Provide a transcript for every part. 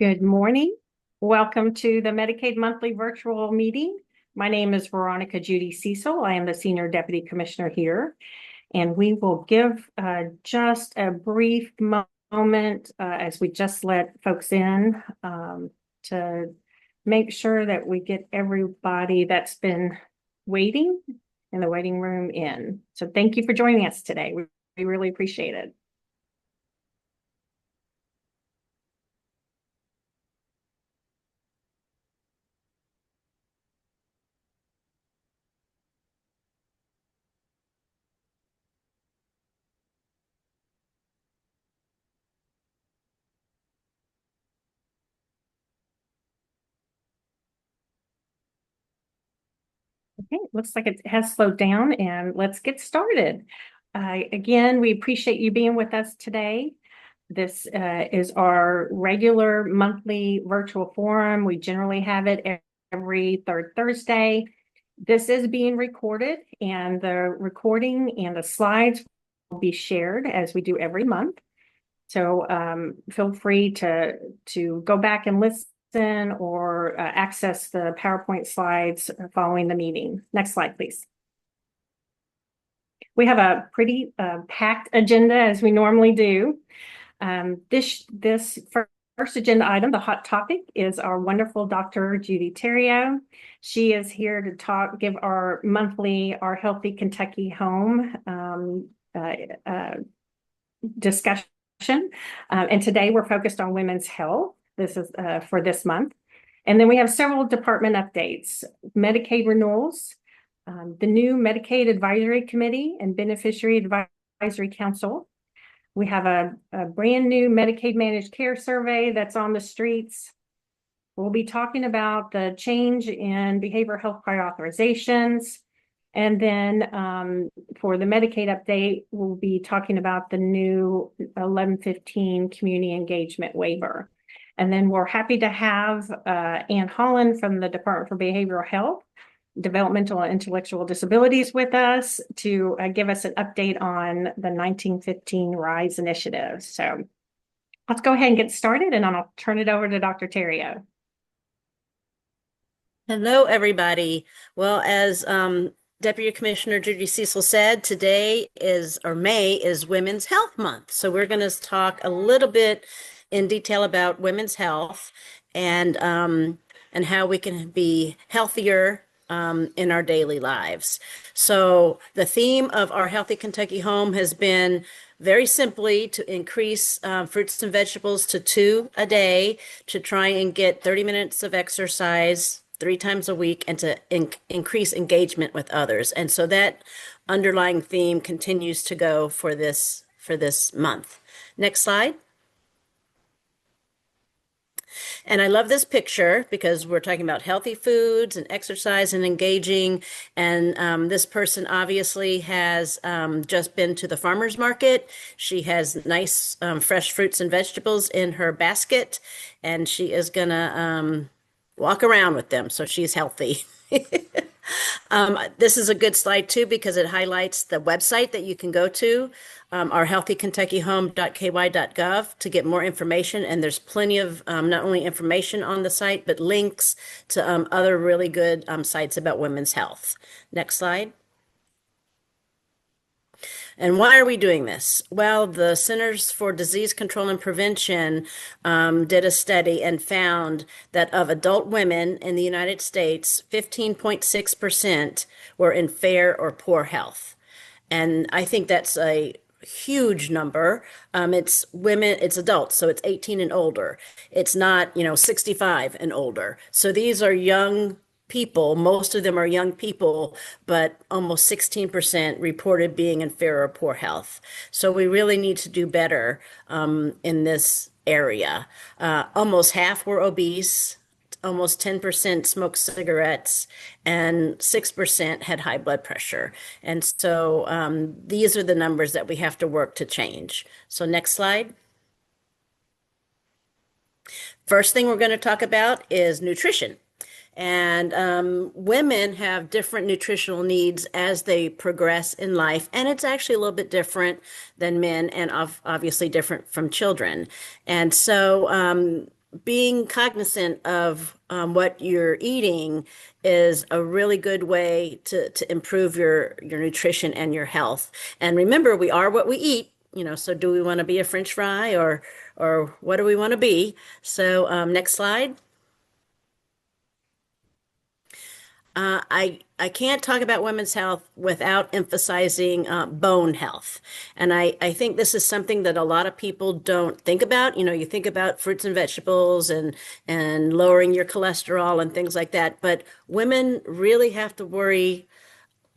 Good morning. Welcome to the Medicaid Monthly Virtual Meeting. My name is Veronica Judy Cecil. I am the Senior Deputy Commissioner here, and we will give just a brief moment as we just let folks in to make sure that we get everybody that's been waiting in the waiting room in. So thank you for joining us today. We really appreciate it. Okay, looks like it has slowed down, and let's get started. Again, we appreciate you being with us today. This is our regular monthly virtual forum. We generally have it every third Thursday. This is being recorded, and the recording and the slides will be shared as we do every month. So feel free to go back and listen or access the PowerPoint slides following the meeting. Next slide, please. We have a pretty packed agenda as we normally do. This first agenda item, the hot topic, is our wonderful Dr. Judy Terrio. She is here to give our monthly Our Healthy Kentucky Home discussion. And today we're focused on women's health. This is for this month. And then we have several department updates, Medicaid renewals, the new Medicaid Advisory Committee and Beneficiary Advisory Council. We have a brand new Medicaid Managed Care survey that's on the streets. We'll be talking about the change in behavioral health prior authorizations. And then for the Medicaid update, we'll be talking about the new 1115 community engagement waiver. And then we're happy to have Ann Holland from the Department for Behavioral Health, Developmental and Intellectual Disabilities with us to give us an update on the 1915 RISE initiative. So let's go ahead and get started, and I'll turn it over to Dr. Terrio. Hello, everybody. Well, as Deputy Commissioner Judy Cecil said, today May is Women's Health Month. So we're going to talk a little bit in detail about women's health and how we can be healthier in our daily lives. So the theme of Our Healthy Kentucky Home has been very simply to increase fruits and vegetables to 2 a day, to try and get 30 minutes of exercise 3 times a week, and to increase engagement with others. And so that underlying theme continues to go for this month. Next slide. And I love this picture because we're talking about healthy foods and exercise and engaging. And this person obviously has just been to the farmer's market. She has nice fresh fruits and vegetables in her basket, and she is gonna walk around with them, so she's healthy. This is a good slide too because it highlights the website that you can go to, ourhealthykentuckyhome.ky.gov, to get more information. And there's plenty of not only information on the site, but links to other really good sites about women's health. Next slide. And why are we doing this? Well, the Centers for Disease Control and Prevention did a study and found that of adult women in the United States, 15.6% were in fair or poor health. And I think that's a huge number. It's women, it's adults, so it's 18 and older. It's not, 65 and older. So these are young people. Most of them are young people, but almost 16% reported being in fair or poor health. So we really need to do better in this area. Almost half were obese. Almost 10% smoked cigarettes, and 6% had high blood pressure. And so these are the numbers that we have to work to change. So next slide. First thing we're going to talk about is nutrition. And women have different nutritional needs as they progress in life. And it's actually a little bit different than men, and obviously different from children. And so being cognizant of what you're eating is a really good way to improve your nutrition and your health. And remember, we are what we eat, so do we want to be a French fry or what do we want to be? So next slide. I can't talk about women's health without emphasizing bone health. And I think this is something that a lot of people don't think about. You think about fruits and vegetables and lowering your cholesterol and things like that. But women really have to worry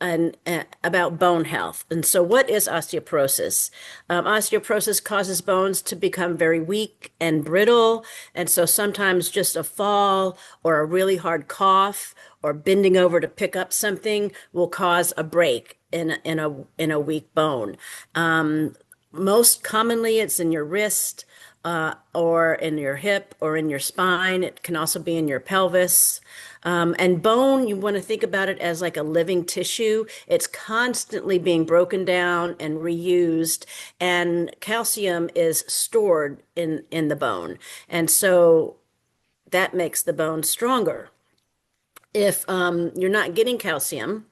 about bone health. And so, what is osteoporosis? Osteoporosis causes bones to become very weak and brittle. And so, sometimes just a fall or a really hard cough or bending over to pick up something will cause a break in a weak bone. Most commonly, it's in your wrist, or in your hip or in your spine. It can also be in your pelvis. And bone, you want to think about it as like a living tissue. It's constantly being broken down and reused, and calcium is stored in the bone. And so that makes the bone stronger. If you're not getting calcium,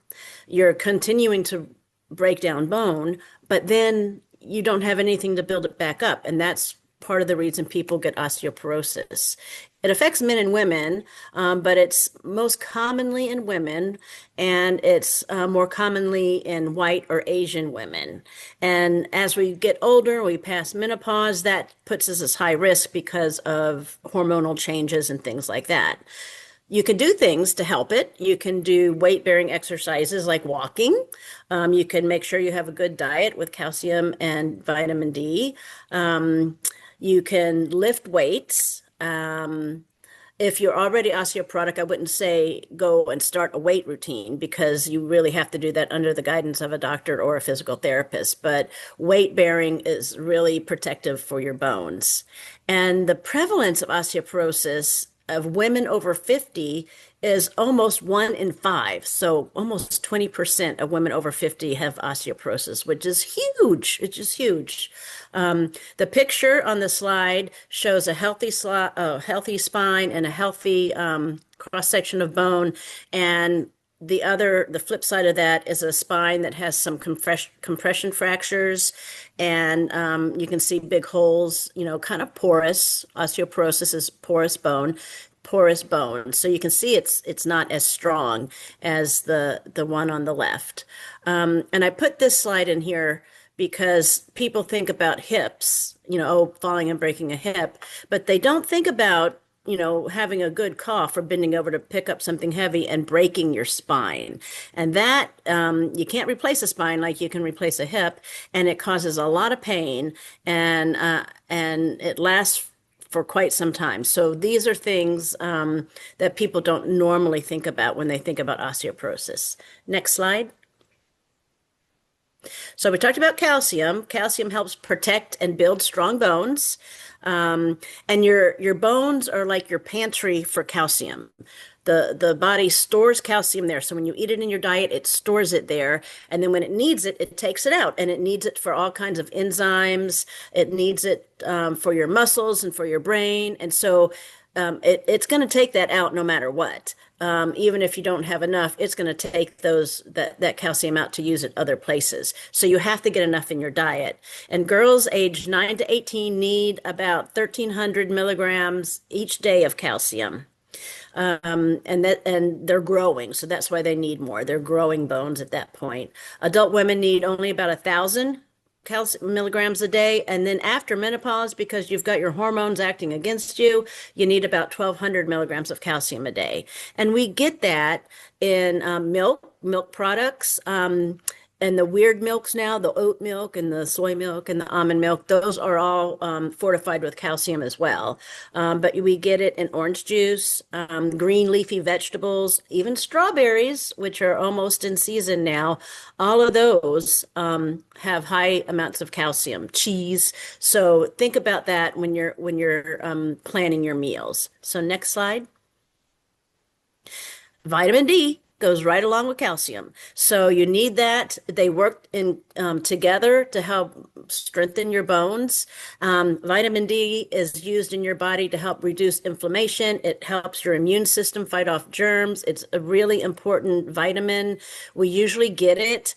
you're continuing to break down bone, but then you don't have anything to build it back up. And that's part of the reason people get osteoporosis. It affects men and women, but it's most commonly in women, and it's more commonly in white or Asian women. And as we get older, we pass menopause, that puts us as high risk because of hormonal changes and things like that. You can do things to help it. You can do weight-bearing exercises like walking. You can make sure you have a good diet with calcium and vitamin D. You can lift weights. If you're already osteoporotic, I wouldn't say go and start a weight routine because you really have to do that under the guidance of a doctor or a physical therapist. But weight bearing is really protective for your bones. And the prevalence of osteoporosis of women over 50 is almost 1 in 5. So almost 20% of women over 50 have osteoporosis, which is huge. It's just huge. The picture on the slide shows a healthy spine and a healthy cross section of bone, and the flip side of that is a spine that has some compression fractures, and you can see big holes, kind of porous. Osteoporosis is porous bone. So you can see it's not as strong as the one on the left. And I put this slide in here because people think about hips, falling and breaking a hip, but they don't think about having a good cough or bending over to pick up something heavy and breaking your spine. And that, you can't replace a spine like you can replace a hip, and it causes a lot of pain, and it lasts for quite some time. So these are things that people don't normally think about when they think about osteoporosis. Next slide. So we talked about calcium. Calcium helps protect and build strong bones. And your bones are like your pantry for calcium. The body stores calcium there. So when you eat it in your diet, it stores it there. And then when it needs it, it takes it out. And it needs it for all kinds of enzymes. It needs it for your muscles and for your brain. And so it's going to take that out no matter what. Even if you don't have enough, it's going to take that calcium out to use it other places. So you have to get enough in your diet. And girls aged 9 to 18 need about 1,300 milligrams each day of calcium. And they're growing, so that's why they need more. They're growing bones at that point. Adult women need only about 1,000 milligrams a day, and then after menopause, because you've got your hormones acting against you, you need about 1,200 milligrams of calcium a day. And we get that in milk products. And the weird milks now, the oat milk and the soy milk and the almond milk, those are all fortified with calcium as well. But we get it in orange juice, green leafy vegetables, even strawberries, which are almost in season now. All of those have high amounts of calcium. Cheese. So think about that when you're planning your meals. So next slide. Vitamin D goes right along with calcium. So you need that. They work in together to help strengthen your bones. Vitamin D is used in your body to help reduce inflammation. It helps your immune system fight off germs. It's a really important vitamin. We usually get it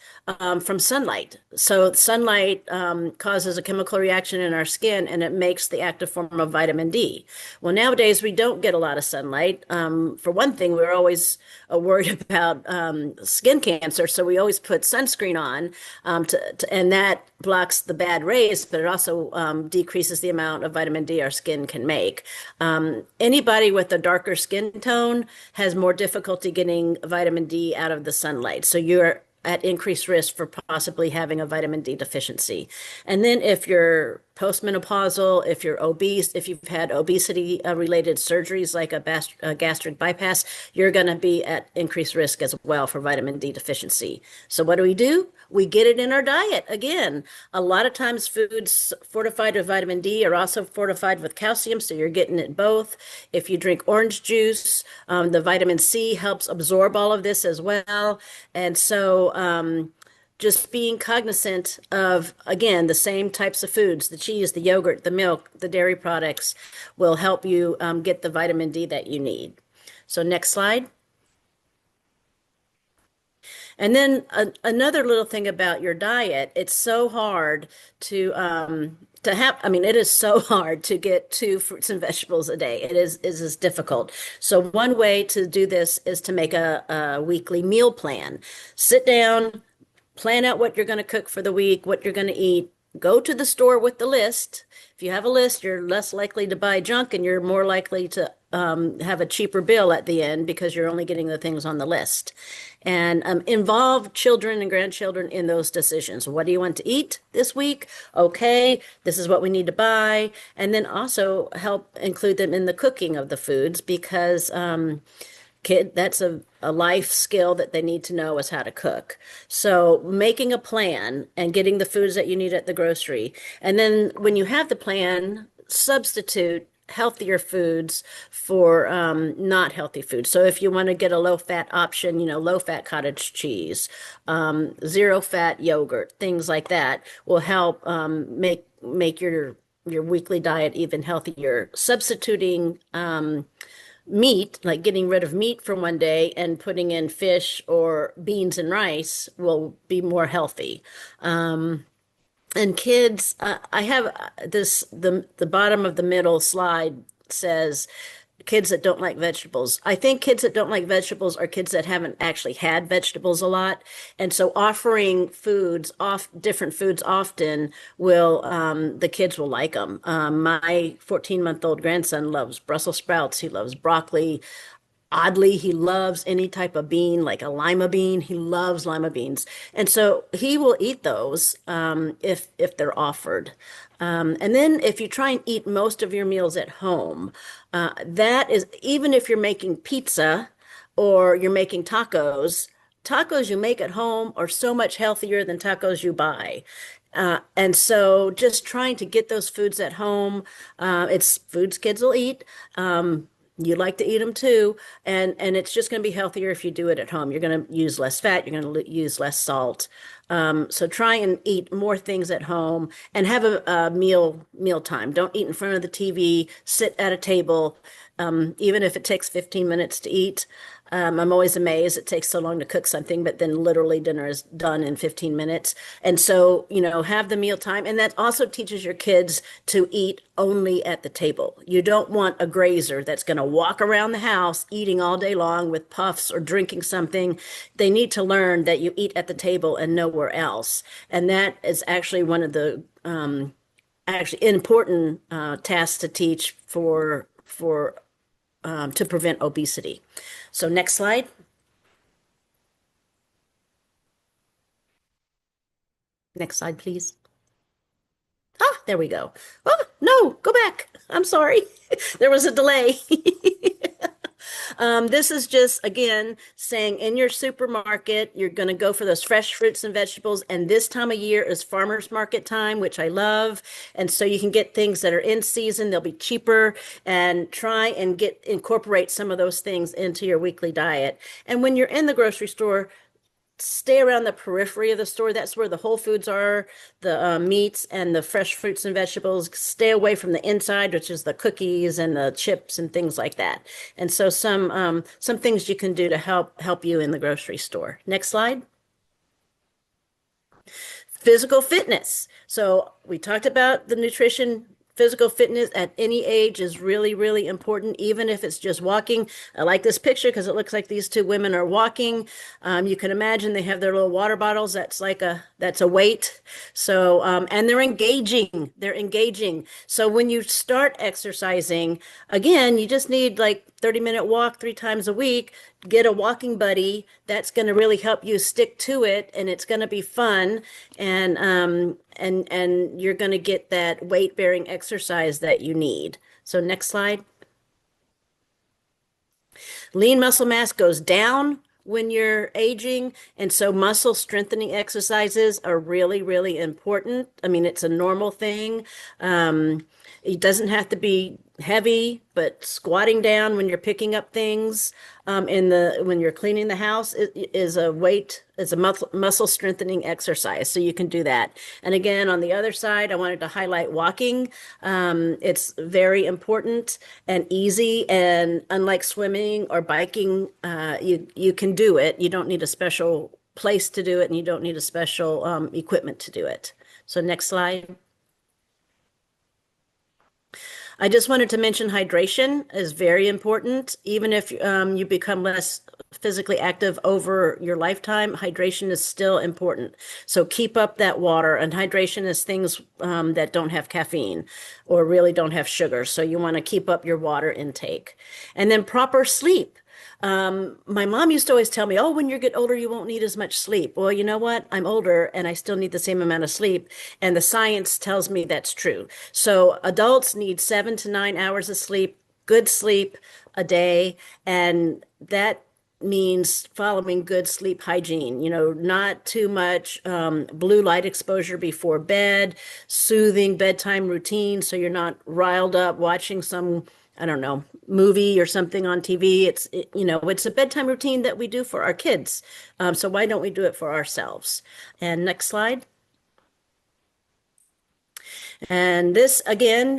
from sunlight. So sunlight causes a chemical reaction in our skin, and it makes the active form of vitamin D. Well, nowadays we don't get a lot of sunlight. For one thing, we're always worried about skin cancer, so we always put sunscreen on, and that blocks the bad rays, but it also decreases the amount of vitamin D our skin can make. Anybody with a darker skin tone has more difficulty getting vitamin D out of the sunlight. So you're at increased risk for possibly having a vitamin D deficiency. And then if you're postmenopausal, if you're obese, if you've had obesity related surgeries like a gastric bypass, you're going to be at increased risk as well for vitamin D deficiency. So what do? We get it in our diet. Again, a lot of times foods fortified with vitamin D are also fortified with calcium, so you're getting it both. If you drink orange juice, the vitamin C helps absorb all of this as well. And so just being cognizant of, again, the same types of foods, the cheese, the yogurt, the milk, the dairy products will help you get the vitamin D that you need. So next slide. And then another little thing about your diet, it's so hard to have, I mean, it is so hard to get 2 fruits and vegetables a day. It is difficult. So one way to do this is to make a weekly meal plan. Sit down, plan out what you're going to cook for the week, what you're going to eat. Go to the store with the list. If you have a list, you're less likely to buy junk and you're more likely to have a cheaper bill at the end because you're only getting the things on the list. And involve children and grandchildren in those decisions. What do you want to eat this week? Okay, this is what we need to buy. And then also help include them in the cooking of the foods because that's a life skill that they need to know is how to cook. So making a plan and getting the foods that you need at the grocery. And then when you have the plan, substitute healthier foods for not healthy foods. So if you want to get a low fat option, low fat cottage cheese, zero fat yogurt, things like that will help make your weekly diet even healthier. Substituting meat, like getting rid of meat for one day and putting in fish or beans and rice will be more healthy. And kids, I have the bottom of the middle slide says kids that don't like vegetables. I think kids that don't like vegetables are kids that haven't actually had vegetables a lot. And so offering different foods often the kids will like them. My 14-month-old grandson loves Brussels sprouts. He loves broccoli. Oddly, he loves any type of bean, like a lima bean. He loves lima beans. And so he will eat those if they're offered. And then if you try and eat most of your meals at home, that is, even if you're making pizza or you're making tacos you make at home are so much healthier than tacos you buy. And so just trying to get those foods at home, it's foods kids will eat. You like to eat them too, and it's just going to be healthier if you do it at home. You're going to use less fat. You're going to use less salt. So try and eat more things at home and have a meal time. Don't eat in front of the TV. Sit at a table, even if it takes 15 minutes to eat. I'm always amazed it takes so long to cook something, but then literally dinner is done in 15 minutes. And so, have the meal time. And that also teaches your kids to eat only at the table. You don't want a grazer that's going to walk around the house eating all day long with puffs or drinking something. They need to learn that you eat at the table and nowhere else. And that is actually one of the actually important tasks to teach for to prevent obesity. So next slide. Next slide, please. Ah, there we go. Oh, no, go back. I'm sorry. There was a delay. This is just, again, saying in your supermarket, you're going to go for those fresh fruits and vegetables. And this time of year is farmers market time, which I love. And so you can get things that are in season, they'll be cheaper, and try and incorporate some of those things into your weekly diet. And when you're in the grocery store, stay around the periphery of the store. That's where the whole foods are, the meats and the fresh fruits and vegetables. Stay away from the inside, which is the cookies and the chips and things like that. And so some things you can do to help you in the grocery store. Next slide. Physical fitness. So we talked about the nutrition. Physical fitness at any age is really, really important, even if it's just walking. I like this picture because it looks like these two women are walking. You can imagine they have their little water bottles. That's a weight. So, and they're engaging. They're engaging. So when you start exercising, again, you just need like 30-minute walk 3 times a week. Get a walking buddy. That's going to really help you stick to it, and it's going to be fun. And you're going to get that weight-bearing exercise that you need. So next slide. Lean muscle mass goes down when you're aging, and so muscle strengthening exercises are really, really important. I mean, it's a normal thing. It doesn't have to be heavy, but squatting down when you're picking up things when you're cleaning the house is a muscle strengthening exercise. So you can do that. And again, on the other side, I wanted to highlight walking. It's very important and easy. And unlike swimming or biking, you can do it. You don't need a special place to do it, and you don't need a special equipment to do it. So next slide. I just wanted to mention hydration is very important. Even if you become less physically active over your lifetime, hydration is still important. So keep up that water. And hydration is things that don't have caffeine or really don't have sugar. So you want to keep up your water intake. And then proper sleep. My mom used to always tell me, oh, when you get older, you won't need as much sleep. Well, you know what? I'm older and I still need the same amount of sleep. And the science tells me that's true. So adults need 7 to 9 hours of sleep a day. And that means following good sleep hygiene, not too much blue light exposure before bed, soothing bedtime routine so you're not riled up watching some, I don't know, movie or something on TV. It's a bedtime routine that we do for our kids. So why don't we do it for ourselves? And next slide. And this, again,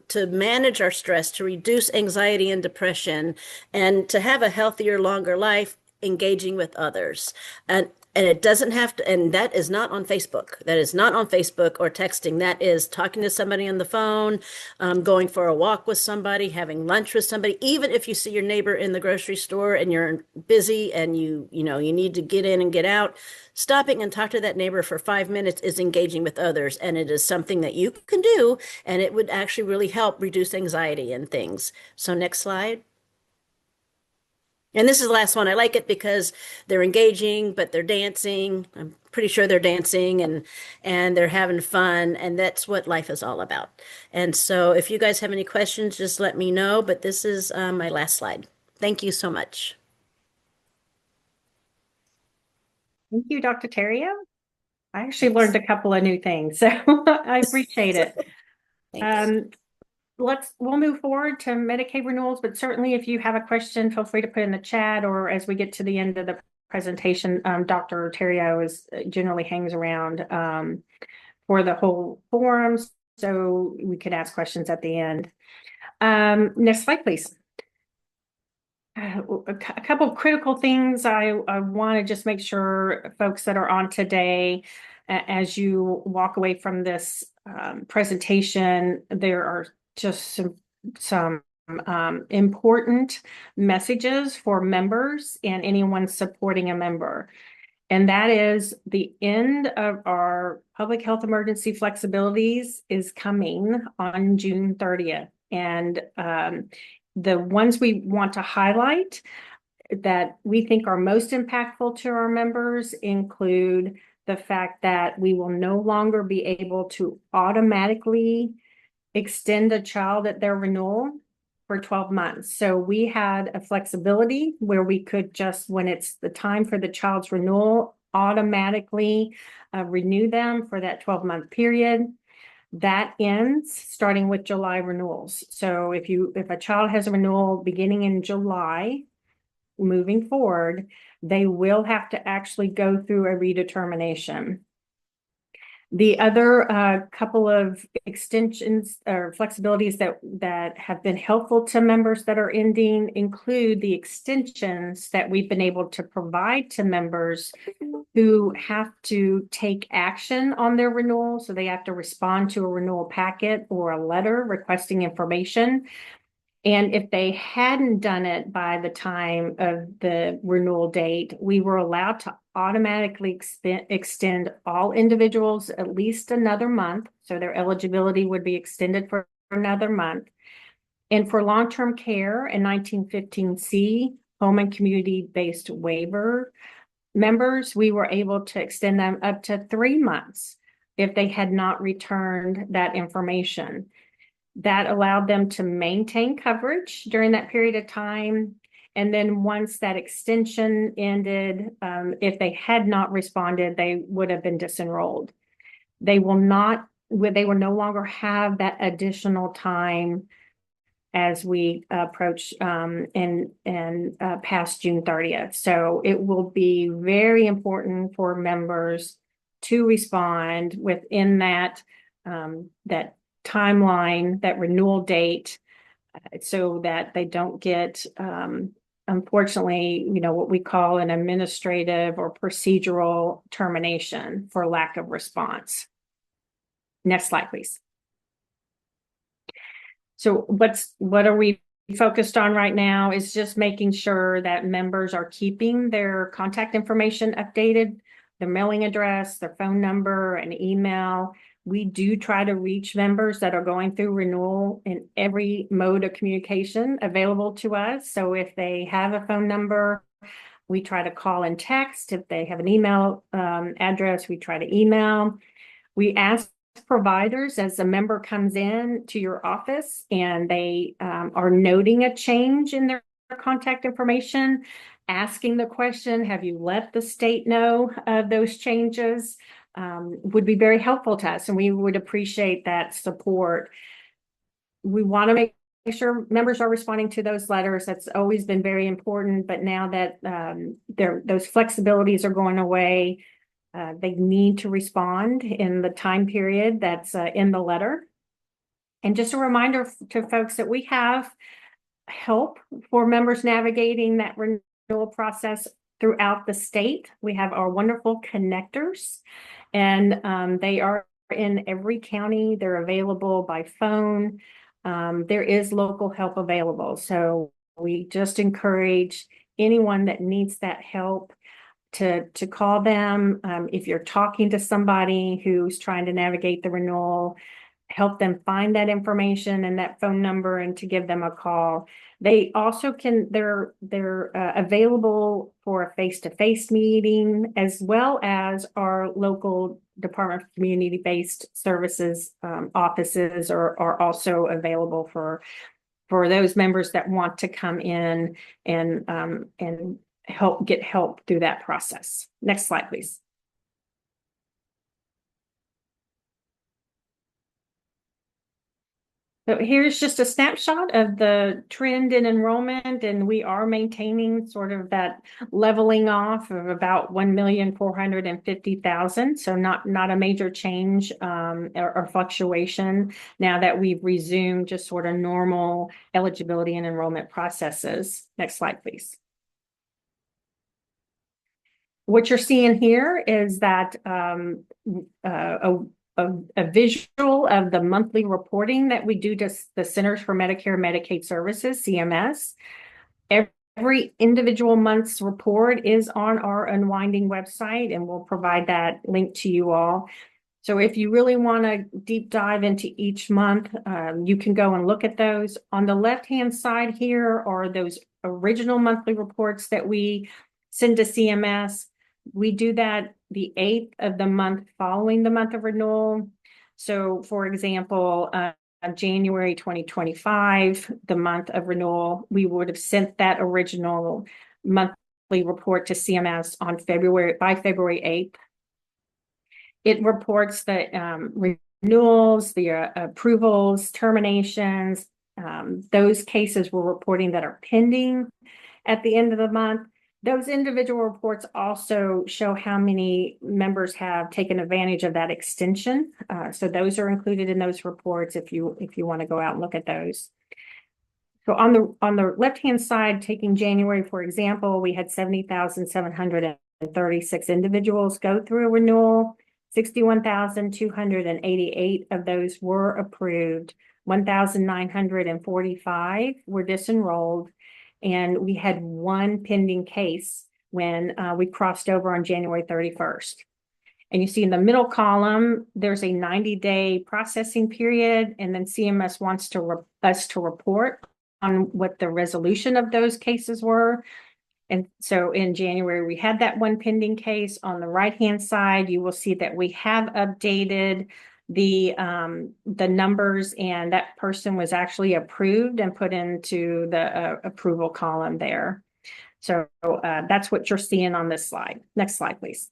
to manage our stress, to reduce anxiety and depression, and to have a healthier, longer life, engaging with others. And it doesn't have to, and that is not on Facebook. That is not on Facebook or texting. That is talking to somebody on the phone, going for a walk with somebody, having lunch with somebody. Even if you see your neighbor in the grocery store and you're busy and you need to get in and get out, stopping and talk to that neighbor for 5 minutes is engaging with others. And it is something that you can do, and it would actually really help reduce anxiety and things. So next slide. And this is the last one. I like it because they're engaging, but they're dancing. I'm pretty sure they're dancing and they're having fun, and that's what life is all about. And so if you guys have any questions, just let me know. But this is my last slide. Thank you so much. Thank you, Dr. Terrio. I actually learned a couple of new things, so I appreciate it. Thanks. We'll move forward to Medicaid renewals, but certainly if you have a question, feel free to put in the chat, or as we get to the end of the presentation, Dr. Terrio generally hangs around for the whole forum, so we could ask questions at the end. Next slide, please. A couple of critical things I want to just make sure folks that are on today, as you walk away from this presentation, there are just some important messages for members and anyone supporting a member. And that is the end of our public health emergency flexibilities is coming on June 30th. And the ones we want to highlight that we think are most impactful to our members include the fact that we will no longer be able to automatically extend a child at their renewal for 12 months. So we had a flexibility where we could just, when it's the time for the child's renewal, automatically renew them for that 12-month period. That ends starting with July renewals. So if a child has a renewal beginning in July, moving forward, they will have to actually go through a redetermination. The other couple of extensions or flexibilities that have been helpful to members that are ending include the extensions that we've been able to provide to members who have to take action on their renewal. So they have to respond to a renewal packet or a letter requesting information. And if they hadn't done it by the time of the renewal date, we were allowed to automatically extend all individuals at least another month. So their eligibility would be extended for another month. And for long-term care in 1915C, home and community-based waiver members, we were able to extend them up to 3 months if they had not returned that information. That allowed them to maintain coverage during that period of time. And then once that extension ended, if they had not responded, they would have been disenrolled. They will no longer have that additional time as we approach and past June 30th. So it will be very important for members to respond within that timeline, that renewal date, so that they don't get, unfortunately, what we call an administrative or procedural termination for lack of response. Next slide, please. So what are we focused on right now is just making sure that members are keeping their contact information updated, their mailing address, their phone number, and email. We do try to reach members that are going through renewal in every mode of communication available to us. So if they have a phone number, we try to call and text. If they have an email address, we try to email. We ask providers, as a member comes in to your office and they are noting a change in their contact information, asking the question, have you let the state know of those changes? Would be very helpful to us, and we would appreciate that support. We want to make sure members are responding to those letters. That's always been very important, but now that those flexibilities are going away, they need to respond in the time period that's in the letter. And just a reminder to folks that we have help for members navigating that renewal process throughout the state. We have our wonderful connectors, and they are in every county. They're available by phone. There is local help available. So we just encourage anyone that needs that help to call them. If you're talking to somebody who's trying to navigate the renewal, help them find that information and that phone number and to give them a call. They also they're available for a face-to-face meeting, as well as our local Department of Community-Based Services offices are also available for those members that want to come in and get help through that process. Next slide, please. So here's just a snapshot of the trend in enrollment, and we are maintaining sort of that leveling off of about 1,450,000. So not a major change or fluctuation now that we've resumed just sort of normal eligibility and enrollment processes. Next slide, please. What you're seeing here is that a visual of the monthly reporting that we do to the Centers for Medicare and Medicaid Services, CMS. Every individual month's report is on our Unwinding website, and we'll provide that link to you all. So if you really want to deep dive into each month, you can go and look at those. On the left-hand side here are those original monthly reports that we send to CMS. We do that the 8th of the month following the month of renewal. So for example, January 2025, the month of renewal, we would have sent that original monthly report to CMS on by February 8th. It reports the renewals, the approvals, terminations, those cases we're reporting that are pending at the end of the month. Those individual reports also show how many members have taken advantage of that extension. So those are included in those reports if you want to go out and look at those. So on the left-hand side, taking January, for example, we had 70,736 individuals go through a renewal. 61,288 of those were approved. 1,945 were disenrolled. And we had one pending case when we crossed over on January 31st. And you see in the middle column, there's a 90-day processing period, and then CMS wants us to report on what the resolution of those cases were. And so in January, we had that one pending case. On the right-hand side, you will see that we have updated the numbers, and that person was actually approved and put into the approval column there. So that's what you're seeing on this slide. Next slide, please.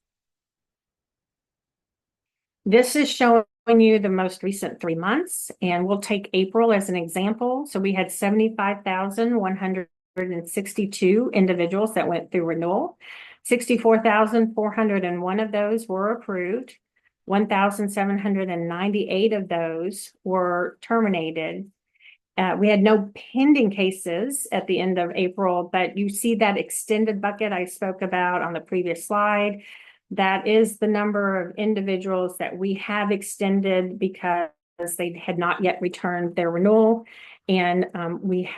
This is showing you the most recent 3 months, and we'll take April as an example. So we had 75,162 individuals that went through renewal. 64,401 of those were approved. 1,798 of those were terminated. We had no pending cases at the end of April, but you see that extended bucket I spoke about on the previous slide. That is the number of individuals that we have extended because they had not yet returned their renewal, and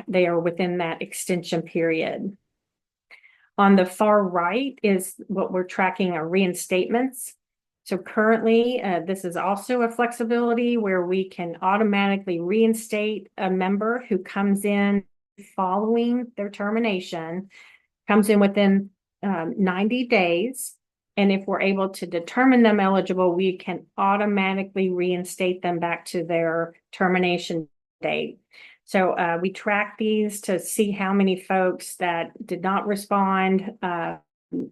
they are within that extension period. On the far right is what we're tracking are reinstatements. So currently, this is also a flexibility where we can automatically reinstate a member who comes in following their termination, comes in within 90 days. And if we're able to determine them eligible, we can automatically reinstate them back to their termination date. So we track these to see how many folks that did not respond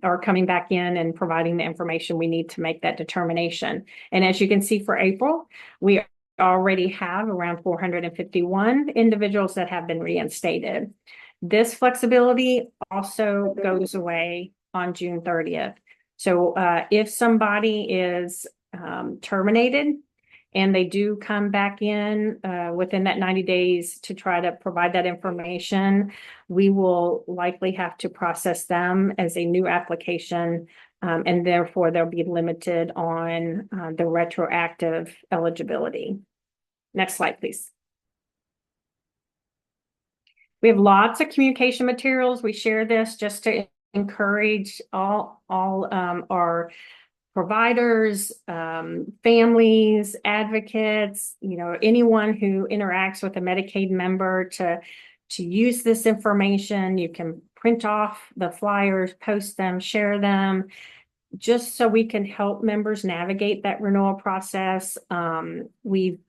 are coming back in and providing the information we need to make that determination. And as you can see for April, we already have around 451 individuals that have been reinstated. This flexibility also goes away on June 30th. So if somebody is terminated and they do come back in within that 90 days to try to provide that information, we will likely have to process them as a new application, and therefore they'll be limited on the retroactive eligibility. Next slide, please. We have lots of communication materials. We share this just to encourage all our providers, families, advocates, anyone who interacts with a Medicaid member to use this information. You can print off the flyers, post them, share them, just so we can help members navigate that renewal process. We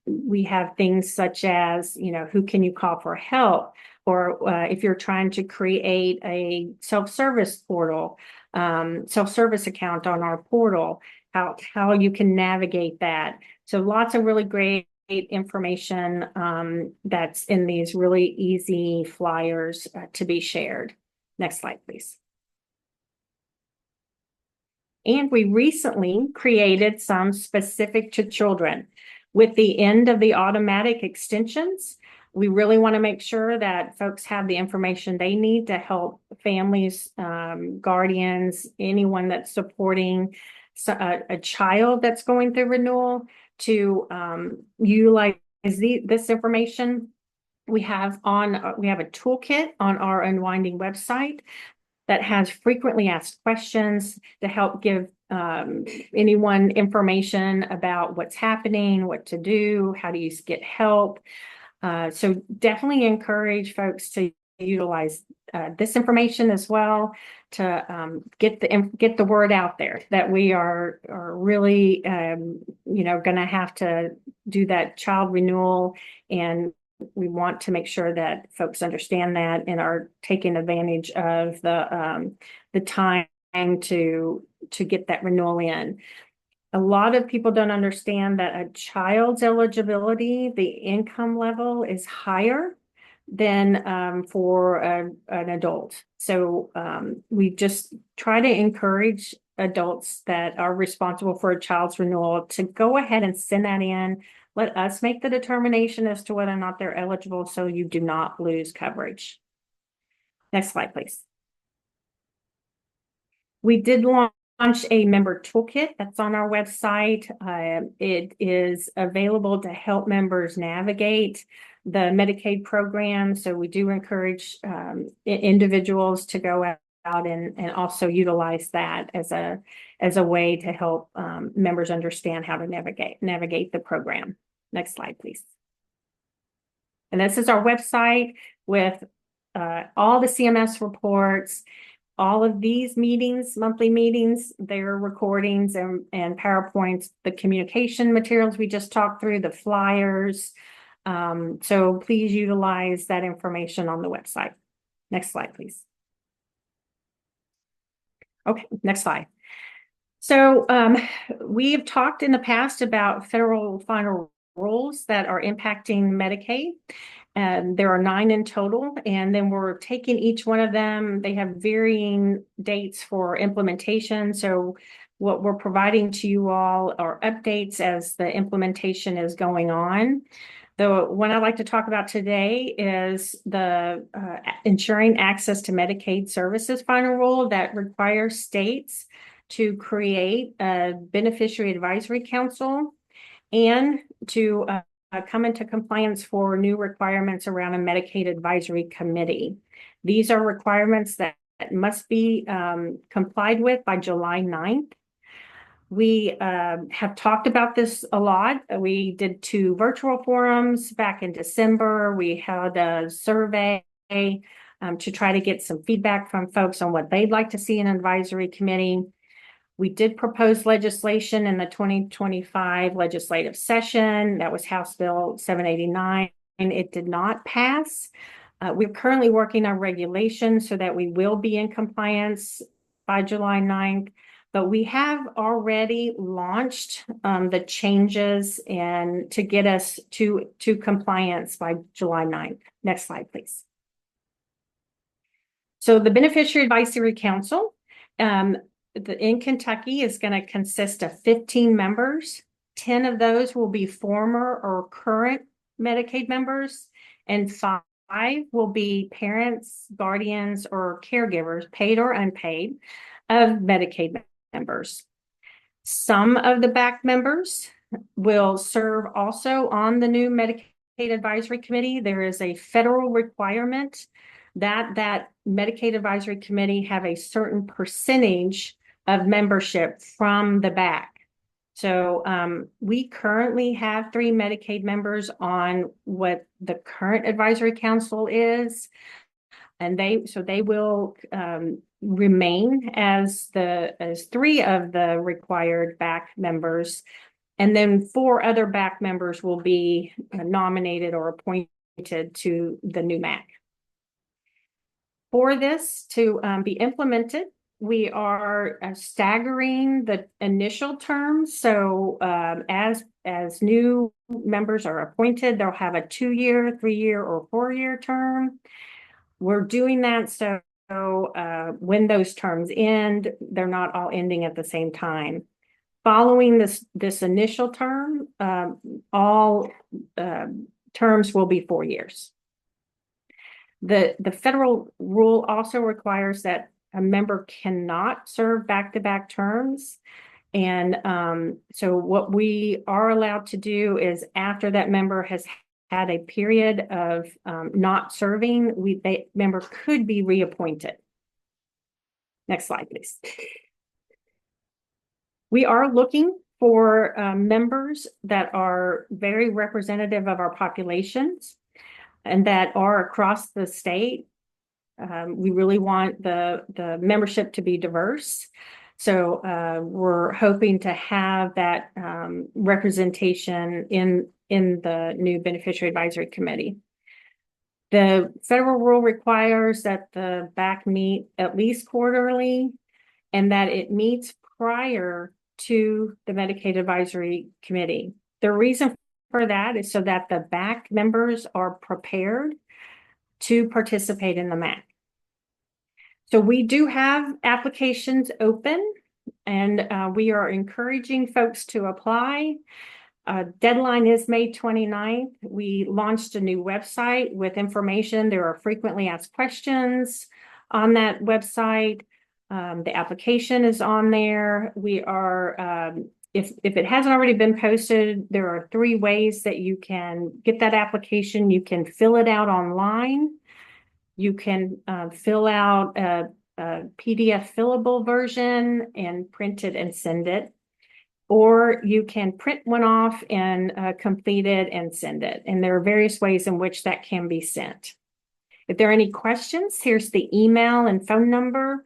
have things such as, who can you call for help? Or if you're trying to create a self-service portal, self-service account on our portal, how you can navigate that. So lots of really great information that's in these really easy flyers to be shared. Next slide, please. And we recently created some specific to children. With the end of the automatic extensions, we really want to make sure that folks have the information they need to help families, guardians, anyone that's supporting a child that's going through renewal to utilize this information. We have a toolkit on our Unwinding website that has frequently asked questions to help give anyone information about what's happening, what to do, how do you get help. So definitely encourage folks to utilize this information as well to get the word out there that we are really going to have to do that child renewal, and we want to make sure that folks understand that and are taking advantage of the time to get that renewal in. A lot of people don't understand that a child's eligibility, the income level is higher than for an adult. So we just try to encourage adults that are responsible for a child's renewal to go ahead and send that in. Let us make the determination as to whether or not they're eligible so you do not lose coverage. Next slide, please. We did launch a member toolkit that's on our website. It is available to help members navigate the Medicaid program. So we do encourage individuals to go out and also utilize that as a way to help members understand how to navigate the program. Next slide, please. And this is our website with all the CMS reports. All of these meetings, monthly meetings, their recordings and PowerPoints, the communication materials we just talked through, the flyers. So please utilize that information on the website. Next slide, please. Okay, next slide. So we've talked in the past about federal final rules that are impacting Medicaid. There are 9 in total, and then we're taking each one of them. They have varying dates for implementation. So what we're providing to you all are updates as the implementation is going on. The one I'd like to talk about today is the ensuring access to Medicaid services final rule that requires states to create a beneficiary advisory council and to come into compliance for new requirements around a Medicaid advisory committee. These are requirements that must be complied with by July 9th. We have talked about this a lot. We did 2 virtual forums back in December. We had a survey to try to get some feedback from folks on what they'd like to see in an advisory committee. We did propose legislation in the 2025 legislative session. That was House Bill 789. It did not pass. We're currently working on regulations so that we will be in compliance by July 9th. But we have already launched the changes and to get us to compliance by July 9th. Next slide, please. So the Beneficiary Advisory Council in Kentucky is going to consist of 15 members. 10 of those will be former or current Medicaid members, and 5 will be parents, guardians, or caregivers, paid or unpaid, of Medicaid members. Some of the back members will serve also on the new Medicaid Advisory Committee. There is a federal requirement that Medicaid Advisory Committee have a certain percentage of membership from the back. So we currently have 3 Medicaid members on what the current advisory council is, and they will remain as 3 of the required back members, and then 4 other back members will be nominated or appointed to the new MAC. For this to be implemented, we are staggering the initial terms. So as new members are appointed, they'll have a 2-year, 3-year, or 4-year term. We're doing that so when those terms end, they're not all ending at the same time. Following this initial term, all terms will be 4 years. The federal rule also requires that a member cannot serve back-to-back terms. And so what we are allowed to do is after that member has had a period of not serving, the member could be reappointed. Next slide, please. We are looking for members that are very representative of our populations and that are across the state. We really want the membership to be diverse. So we're hoping to have that representation in the new Beneficiary Advisory Committee. The federal rule requires that the BAC meet at least quarterly and that it meets prior to the Medicaid Advisory Committee. The reason for that is so that the BAC members are prepared to participate in the MAC. So we do have applications open, and we are encouraging folks to apply. Deadline is May 29th. We launched a new website with information. There are frequently asked questions on that website. The application is on there. We are, if it hasn't already been posted, there are 3 ways that you can get that application. You can fill it out online. You can fill out a PDF fillable version and print it and send it. Or you can print one off and complete it and send it. And there are various ways in which that can be sent. If there are any questions, here's the email and phone number.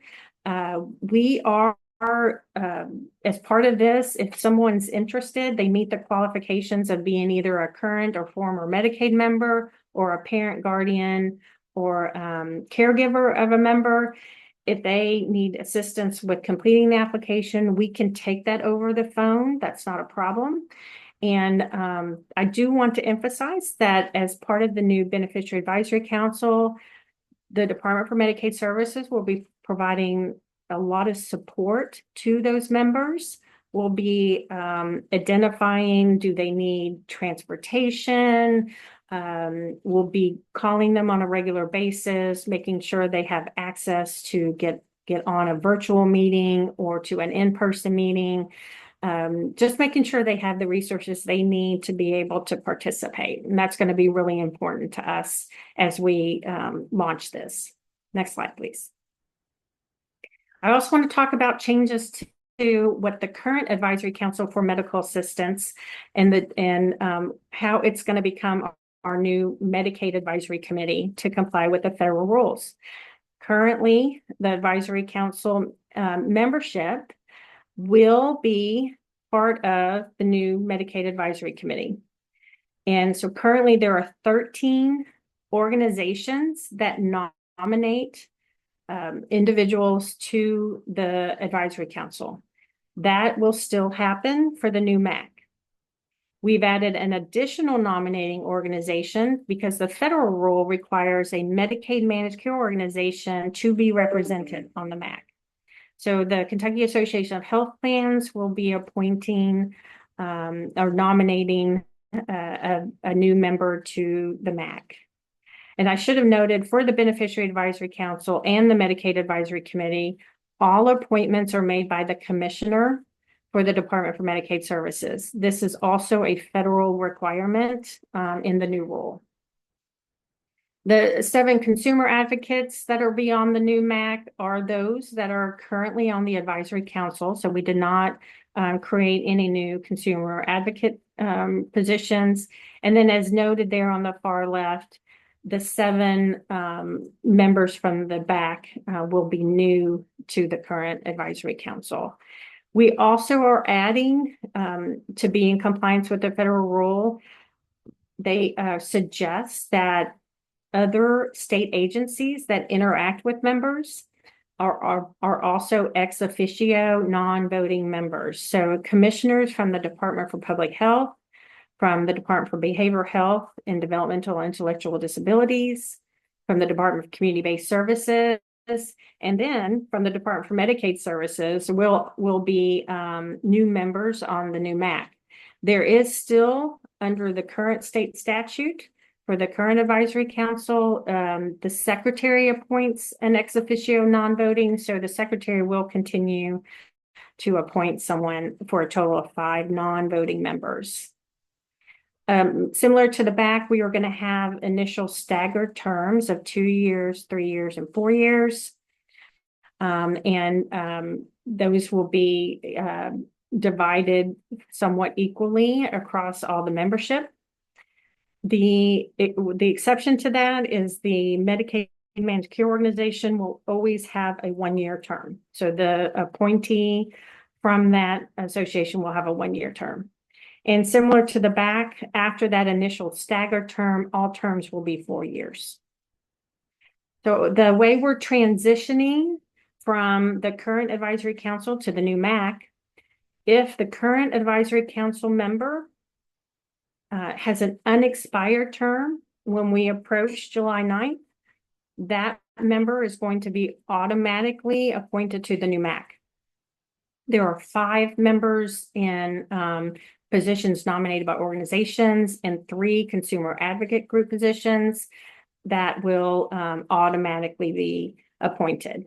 We are, as part of this, if someone's interested, they meet the qualifications of being either a current or former Medicaid member or a parent, guardian, or caregiver of a member. If they need assistance with completing the application, we can take that over the phone. That's not a problem. And I do want to emphasize that as part of the new Beneficiary Advisory Council, the Department for Medicaid Services will be providing a lot of support to those members. We'll be identifying, do they need transportation? We'll be calling them on a regular basis, making sure they have access to get on a virtual meeting or to an in-person meeting. Just making sure they have the resources they need to be able to participate. And that's going to be really important to us as we launch this. Next slide, please. I also want to talk about changes to what the current Advisory Council for Medical Assistance and how it's going to become our new Medicaid Advisory Committee to comply with the federal rules. Currently, the Advisory Council membership will be part of the new Medicaid Advisory Committee. And so currently there are 13 organizations that nominate individuals to the Advisory Council. That will still happen for the new MAC. We've added an additional nominating organization because the federal rule requires a Medicaid managed care organization to be represented on the MAC. So the Kentucky Association of Health Plans will be appointing or nominating a new member to the MAC. And I should have noted for the Beneficiary Advisory Council and the Medicaid Advisory Committee, all appointments are made by the commissioner for the Department for Medicaid Services. This is also a federal requirement in the new rule. The 7 consumer advocates that are beyond the new MAC are those that are currently on the Advisory Council. So we did not create any new consumer advocate positions. And then as noted there on the far left, the 7 members from the BAC will be new to the current Advisory Council. We also are adding to be in compliance with the federal rule. They suggest that other state agencies that interact with members are also ex officio non-voting members. So commissioners from the Department for Public Health, from the Department for Behavioral Health and Developmental and Intellectual Disabilities, from the Department of Community-Based Services, and then from the Department for Medicaid Services will be new members on the new MAC. There is still, under the current state statute, for the current Advisory Council, the Secretary appoints an ex officio non-voting, so the Secretary will continue to appoint someone for a total of 5 non-voting members. Similar to the BAC, we are going to have initial staggered terms of 2 years, 3 years, and 4 years. Those will be divided somewhat equally across all the membership. The exception to that is the Medicaid Managed Care Organization will always have a one-year term. So the appointee from that association will have a one-year term. And similar to the back, after that initial staggered term, all terms will be 4 years. So the way we're transitioning from the current advisory council to the new MAC, if the current advisory council member has an unexpired term when we approach July 9th, that member is going to be automatically appointed to the new MAC. There are 5 members in positions nominated by organizations and 3 consumer advocate group positions that will automatically be appointed.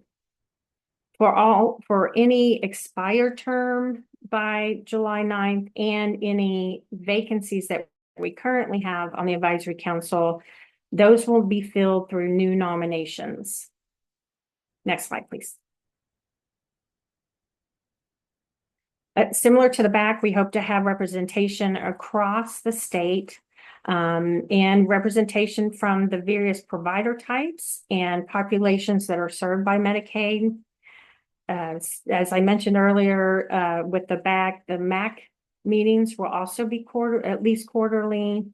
For any expired term by July 9th and any vacancies that we currently have on the advisory council, those will be filled through new nominations. Next slide, please. Similar to the back, we hope to have representation across the state and representation from the various provider types and populations that are served by Medicaid. As I mentioned earlier, with the MAC meetings will also be at least quarterly.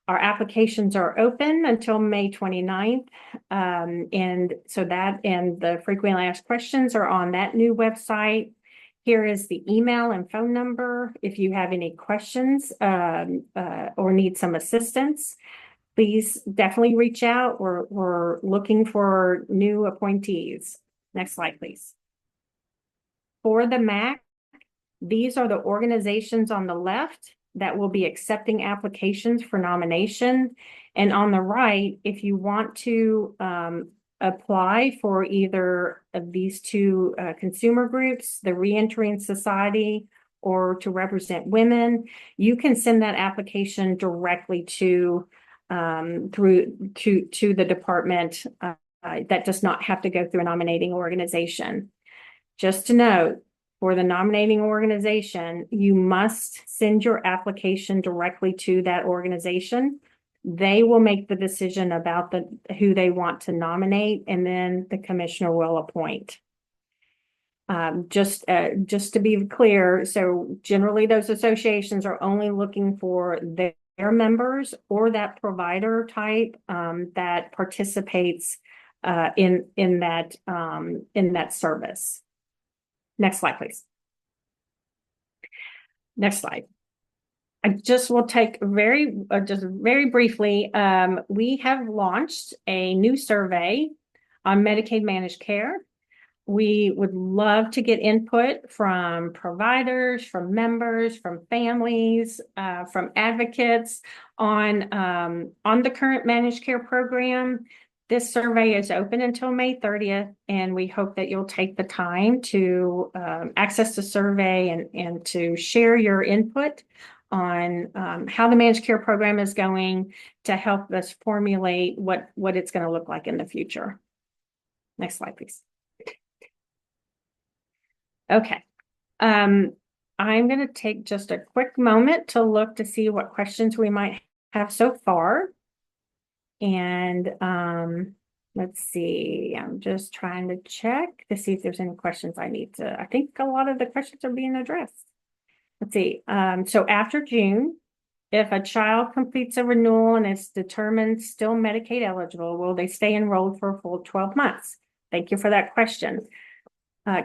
Our applications are open until May 29th. And so that and the frequently asked questions are on that new website. Here is the email and phone number. If you have any questions or need some assistance, please definitely reach out. We're looking for new appointees. Next slide, please. For the MAC, these are the organizations on the left that will be accepting applications for nomination. And on the right, if you want to apply for either of these 2 consumer groups, the Reentering Society or to represent women, you can send that application directly to the department that does not have to go through a nominating organization. Just to note, for the nominating organization, you must send your application directly to that organization. They will make the decision about who they want to nominate, and then the commissioner will appoint. Just to be clear, so generally those associations are only looking for their members or that provider type that participates in that service. Next slide, please. Next slide. I just will take just very briefly. We have launched a new survey on Medicaid managed care. We would love to get input from providers, from members, from families, from advocates on the current managed care program. This survey is open until May 30th, and we hope that you'll take the time to access the survey and to share your input on how the managed care program is going to help us formulate what it's going to look like in the future. Next slide, please. Okay. I'm going to take just a quick moment to look to see what questions we might have so far. And let's see, I'm just trying to check to see if there's any questions I think a lot of the questions are being addressed. Let's see. So after June, if a child completes a renewal and is determined still Medicaid eligible, will they stay enrolled for a full 12 months? Thank you for that question.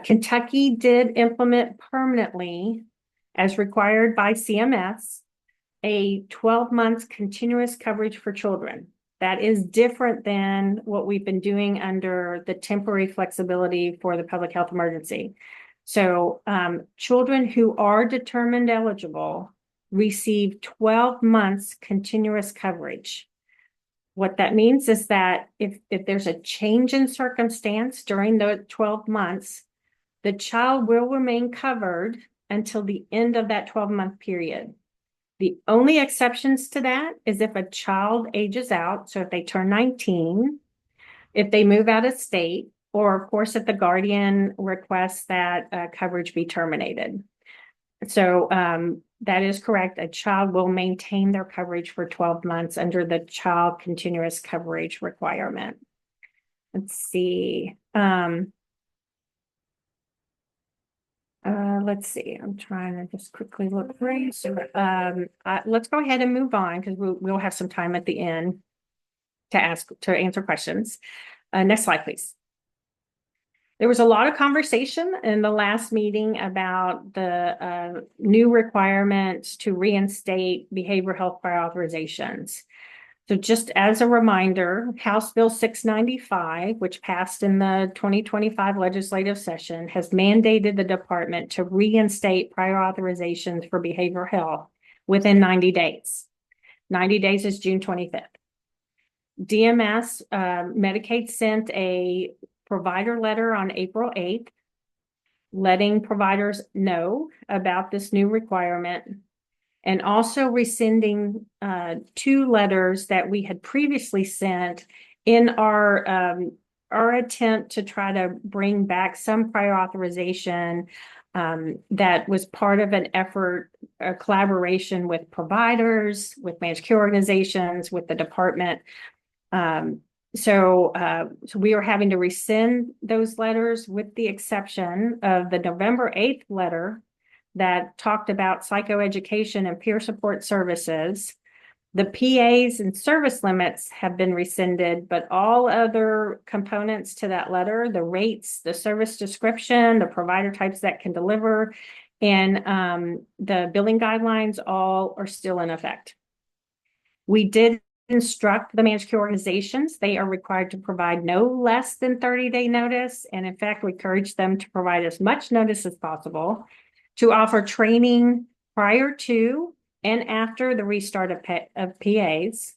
Kentucky did implement permanently, as required by CMS, a 12 months continuous coverage for children. That is different than what we've been doing under the temporary flexibility for the public health emergency. So children who are determined eligible receive 12 months continuous coverage. What that means is that if there's a change in circumstance during the 12 months, the child will remain covered until the end of that 12-month period. The only exceptions to that is if a child ages out, so if they turn 19, if they move out of state, or of course, if the guardian requests that coverage be terminated. So that is correct. A child will maintain their coverage for 12 months under the child continuous coverage requirement. let's see. Let's see. I'm trying to just quickly look through. So, let's go ahead and move on because we'll have some time at the end to answer questions. Next slide, please. There was a lot of conversation in the last meeting about the new requirements to reinstate behavioral health prior authorizations. So just as a reminder, House Bill 695, which passed in the 2025 legislative session, has mandated the department to reinstate prior authorizations for behavioral health within 90 days. 90 days is June 25th. DMS, Medicaid sent a provider letter on April 8th, letting providers know about this new requirement, and also rescinding 2 letters that we had previously sent in our attempt to try to bring back some prior authorization that was part of an effort, a collaboration with providers, with managed care organizations, with the department. So we are having to rescind those letters with the exception of the November 8th letter that talked about psychoeducation and peer support services. The PAs and service limits have been rescinded, but all other components to that letter, the rates, the service description, the provider types that can deliver, and the billing guidelines all are still in effect. We did instruct the managed care organizations. They are required to provide no less than 30-day notice. And in fact, we encourage them to provide as much notice as possible, to offer training prior to and after the restart of PAs,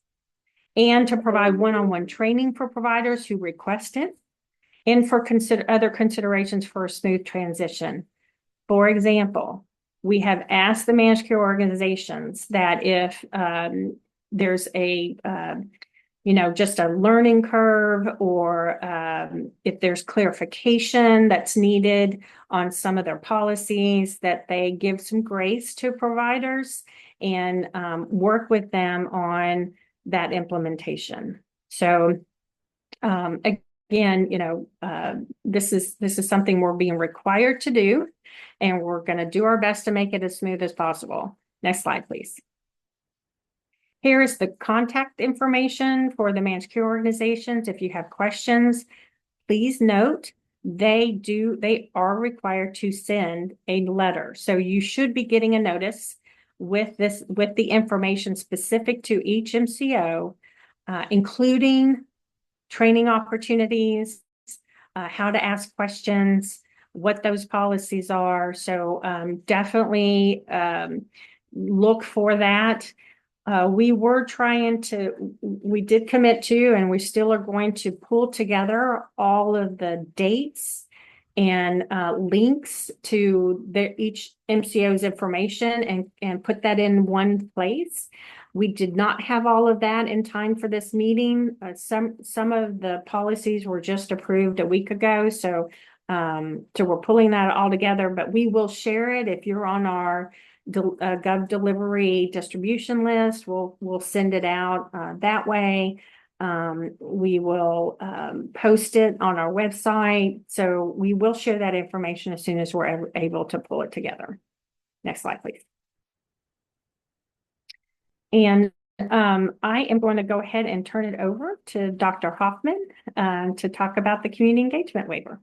and to provide one-on-one training for providers who request it, and for other considerations for a smooth transition. For example, we have asked the managed care organizations that if there's a just a learning curve, or if there's clarification that's needed on some of their policies, that they give some grace to providers and work with them on that implementation. So again, this is something we're being required to do, and we're going to do our best to make it as smooth as possible. Next slide, please. Here is the contact information for the managed care organizations. If you have questions, please note they are required to send a letter. So you should be getting a notice with the information specific to each MCO, including training opportunities, how to ask questions, what those policies are. So definitely look for that. We did commit to, and we still are going to pull together all of the dates and links to each MCO's information and put that in one place. We did not have all of that in time for this meeting. Some of the policies were just approved a week ago, so we're pulling that all together, but we will share it. If you're on our Gov delivery distribution list, we'll send it out that way. We will post it on our website. So we will share that information as soon as we're able to pull it together. Next slide, please. And I am going to go ahead and turn it over to Dr. Hoffman to talk about the community engagement waiver.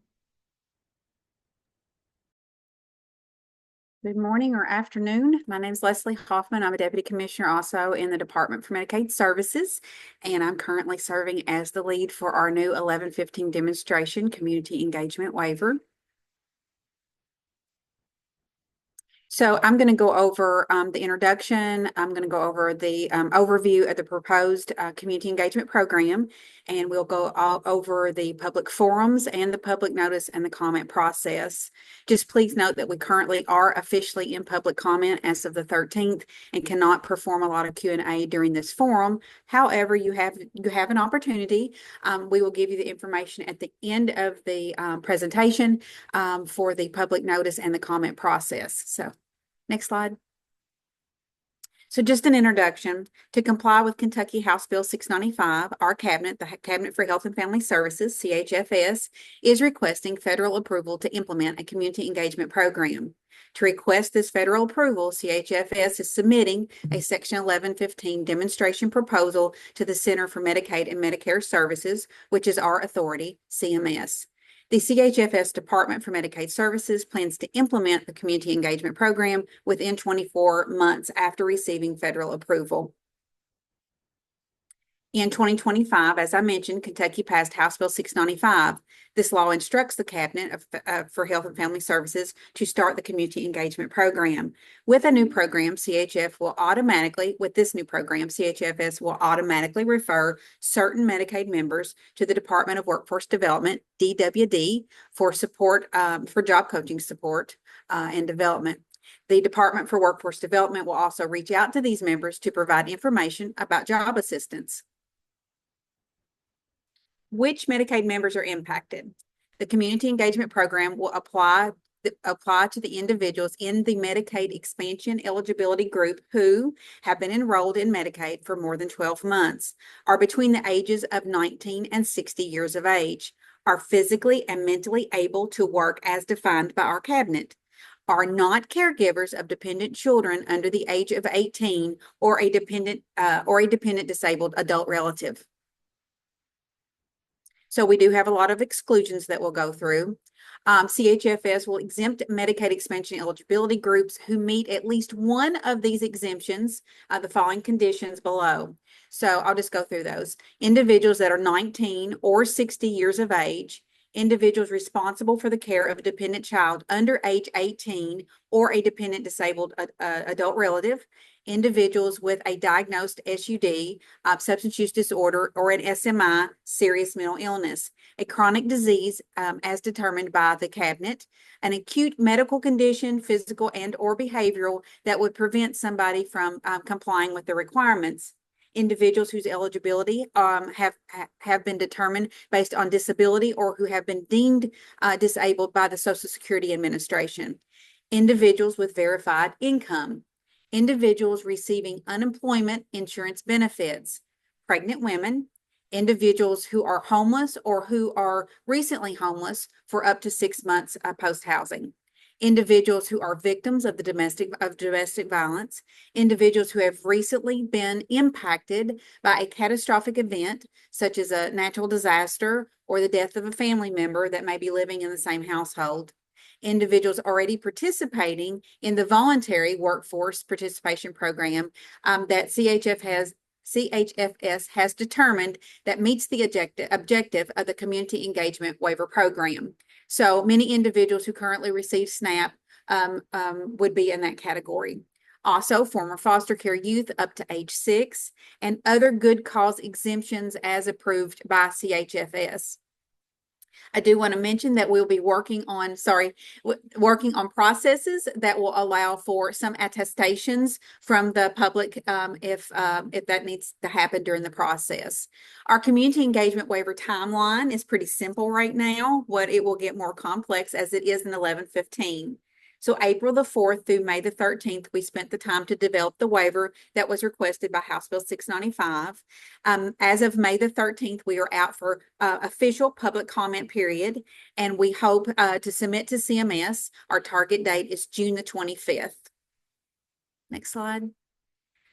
Good morning or afternoon. My name is Leslie Hoffman. I'm a Deputy Commissioner also in the Department for Medicaid Services, and I'm currently serving as the lead for our new 1115 demonstration community engagement waiver. So I'm going to go over the introduction. I'm going to go over the overview of the proposed community engagement program, and we'll go all over the public forums and the public notice and the comment process. Just please note that we currently are officially in public comment as of the 13th and cannot perform a lot of Q&A during this forum. However, you have an opportunity. We will give you the information at the end of the presentation for the public notice and the comment process. So next slide. So just an introduction. To comply with Kentucky House Bill 695, our cabinet, the Cabinet for Health and Family Services, CHFS, is requesting federal approval to implement a community engagement program. To request this federal approval, CHFS is submitting a Section 1115 demonstration proposal to the Center for Medicaid and Medicare Services, which is our authority, CMS. The CHFS Department for Medicaid Services plans to implement the community engagement program within 24 months after receiving federal approval. In 2025, as I mentioned, Kentucky passed House Bill 695. This law instructs the Cabinet for Health and Family Services to start the community engagement program. With a new program, CHFS will automatically refer certain Medicaid members to the Department of Workforce Development, DWD, for support, for job coaching support and development. The Department for Workforce Development will also reach out to these members to provide information about job assistance. Which Medicaid members are impacted? The community engagement program will apply to the individuals in the Medicaid expansion eligibility group who have been enrolled in Medicaid for more than 12 months, are between the ages of 19 and 60 years of age, are physically and mentally able to work as defined by our cabinet, are not caregivers of dependent children under the age of 18, or a dependent disabled adult relative. So we do have a lot of exclusions that we'll go through. CHFS will exempt Medicaid expansion eligibility groups who meet at least one of these exemptions, the following conditions below. So I'll just go through those. Individuals that are 19 or 60 years of age, individuals responsible for the care of a dependent child under age 18 or a dependent disabled adult relative, individuals with a diagnosed SUD, substance use disorder, or an SMI, serious mental illness, a chronic disease as determined by the cabinet, an acute medical condition, physical and or behavioral, that would prevent somebody from complying with the requirements, individuals whose eligibility have been determined based on disability or who have been deemed disabled by the Social Security Administration, individuals with verified income, individuals receiving unemployment insurance benefits, pregnant women, individuals who are homeless or who are recently homeless for up to 6 months post-housing, individuals who are victims of domestic violence, individuals who have recently been impacted by a catastrophic event such as a natural disaster or the death of a family member that may be living in the same household, individuals already participating in the voluntary workforce participation program that CHFS has determined that meets the objective of the community engagement waiver program. So many individuals who currently receive SNAP would be in that category. Also, former foster care youth up to age 6 and other good cause exemptions as approved by CHFS. I do want to mention that we'll be working on processes that will allow for some attestations from the public if that needs to happen during the process. Our community engagement waiver timeline is pretty simple right now. What it will get more complex as it is in 1115. So April the 4th through May the 13th, we spent the time to develop the waiver that was requested by House Bill 695. As of May the 13th, we are out for official public comment period, and we hope to submit to CMS. Our target date is June the 25th. Next slide.